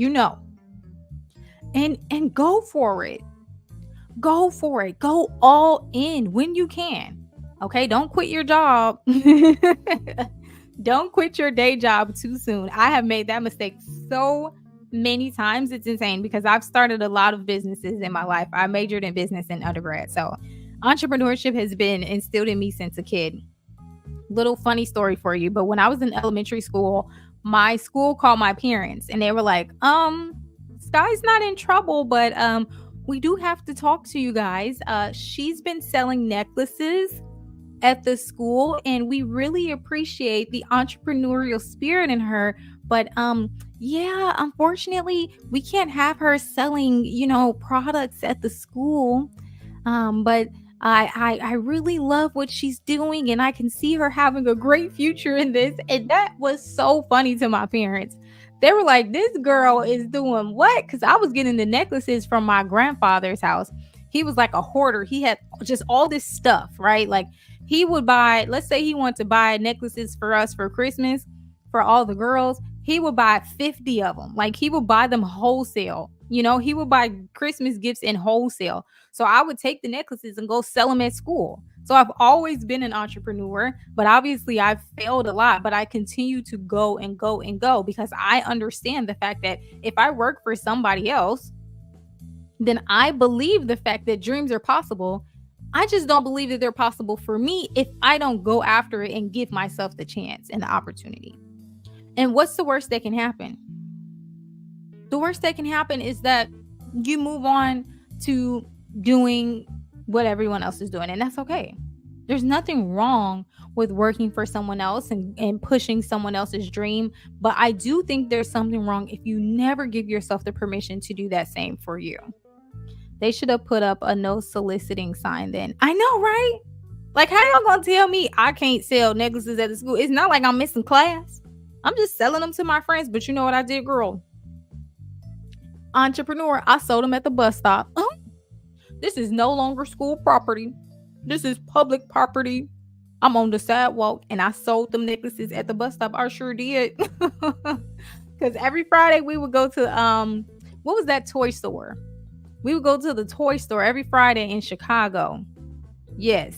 And go for it. Go for it. Go all in when you can. Okay? Don't quit your job. Don't quit your day job too soon. I have made that mistake so many times. It's insane, because I've started a lot of businesses in my life. I majored in business in undergrad. So entrepreneurship has been instilled in me since a kid. Little funny story for you. But when I was in elementary school, my school called my parents and they were like, Sky's not in trouble, but we do have to talk to you guys. She's been selling necklaces at the school, and we really appreciate the entrepreneurial spirit in her, but unfortunately we can't have her selling products at the school, but I really love what she's doing, and I can see her having a great future in this. And that was so funny to my parents. They were like, this girl is doing what? Because I was getting the necklaces from my grandfather's house. He was like a hoarder. He had just all this stuff, right? Like, he would buy, let's say he wanted to buy necklaces for us for Christmas, for all the girls. He would buy 50 of them. Like, he would buy them wholesale. He would buy Christmas gifts in wholesale. So I would take the necklaces and go sell them at school. So I've always been an entrepreneur, but obviously I've failed a lot, but I continue to go and go and go, because I understand the fact that if I work for somebody else, then I believe the fact that dreams are possible. I just don't believe that they're possible for me if I don't go after it and give myself the chance and the opportunity. And what's the worst that can happen? The worst that can happen is that you move on to doing what everyone else is doing, and that's okay. There's nothing wrong with working for someone else and pushing someone else's dream, but I do think there's something wrong if you never give yourself the permission to do that same for you. They should have put up a no soliciting sign then. I know, right? Like, how y'all gonna tell me I can't sell necklaces at the school? It's not like I'm missing class. I'm just selling them to my friends. But you know what I did, girl? Entrepreneur, I sold them at the bus stop. This is no longer school property. This is public property. I'm on the sidewalk, and I sold them necklaces at the bus stop. I sure did. Because every Friday we would go to what was that toy store? We would go to the toy store every Friday in Chicago. Yes.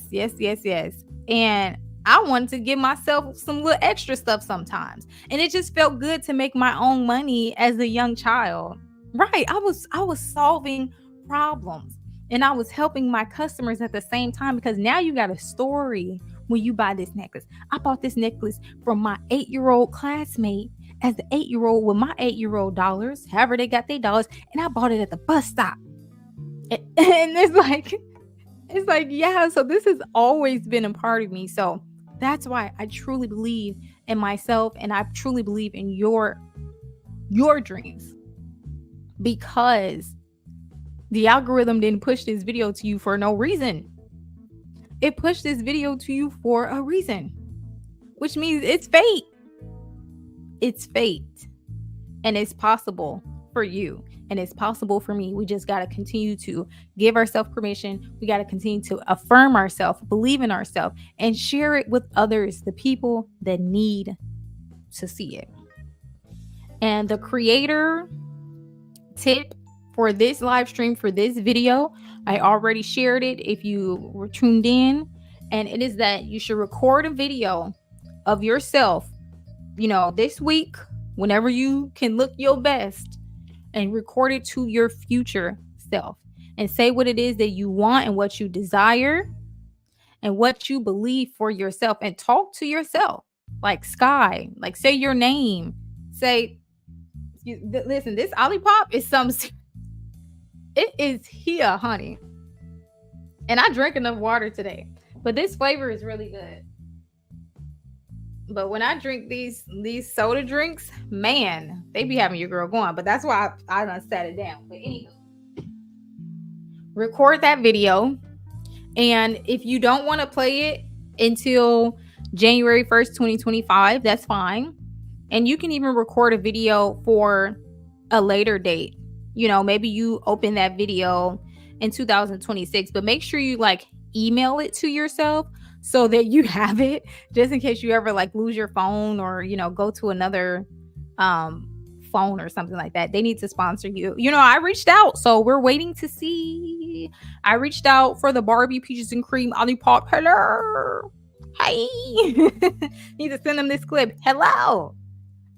And I wanted to give myself some little extra stuff sometimes. And it just felt good to make my own money as a young child. Right. I was solving problems and I was helping my customers at the same time, because now you got a story when you buy this necklace. I bought this necklace from my 8-year-old classmate as the 8-year-old with my 8-year-old dollars, however they got their dollars, and I bought it at the bus stop. And it's like, yeah, so this has always been a part of me. So that's why I truly believe in myself, and I truly believe in your dreams, because the algorithm didn't push this video to you for no reason. It pushed this video to you for a reason, which means it's fate. It's fate. And it's possible for you. And it's possible for me. We just got to continue to give ourselves permission. We got to continue to affirm ourselves, believe in ourselves, and share it with others, the people that need to see it. And the creator tip for this live stream, for this video, I already shared it if you were tuned in. And it is that you should record a video of yourself, this week, whenever you can look your best, and record it to your future self and say what it is that you want and what you desire and what you believe for yourself, and talk to yourself like Sky, like say your name, say, listen, this Olipop is something. It is here, honey. And I drank enough water today, but this flavor is really good. But when I drink these soda drinks, man, they be having your girl going. But that's why I done sat it down. But anyway, record that video. And if you don't want to play it until January 1st, 2025, that's fine. And you can even record a video for a later date. Maybe you open that video in 2026, but make sure you email it to yourself so that you have it, just in case you ever lose your phone or, go to another phone or something like that. They need to sponsor you. I reached out, so we're waiting to see. I reached out for the Barbie Peaches and Cream Olipop. Hello. Hey. Need to send them this clip. Hello.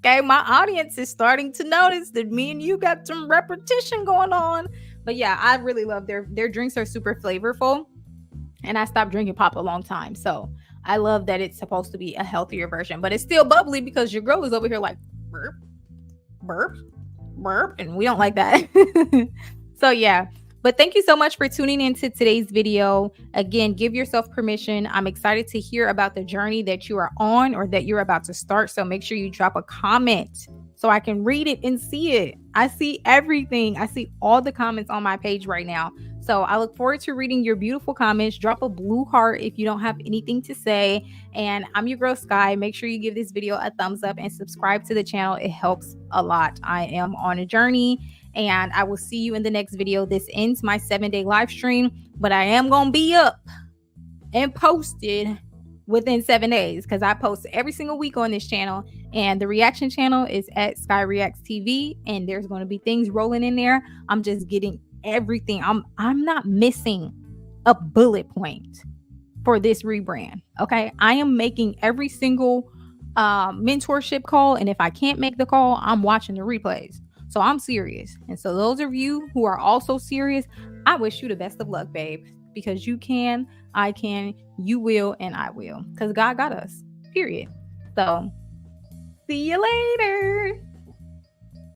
Okay, my audience is starting to notice that me and you got some repetition going on. But yeah, I really love their drinks are super flavorful. And I stopped drinking pop a long time. So I love that it's supposed to be a healthier version. But it's still bubbly because your girl is over here like burp, burp, burp. And we don't like that. So yeah. But thank you so much for tuning into today's video. Again, give yourself permission. I'm excited to hear about the journey that you are on or that you're about to start. So make sure you drop a comment so I can read it and see it. I see everything. I see all the comments on my page right now. So I look forward to reading your beautiful comments. Drop a blue heart if you don't have anything to say. And I'm your girl, Sky. Make sure you give this video a thumbs up and subscribe to the channel. It helps a lot. I am on a journey, and I will see you in the next video. This ends my 7-day live stream, but I am going to be up and posted within 7 days, because I post every single week on this channel, and the reaction channel is at Sky Reacts TV, and there's going to be things rolling in there. I'm just getting everything. I'm not missing a bullet point for this rebrand. Okay, I am making every single mentorship call, and if I can't make the call, I'm watching the replays. So I'm serious. And so those of you who are also serious, I wish you the best of luck, babe, because you can, I can, you will, and I will, because God got us, period. So see you later.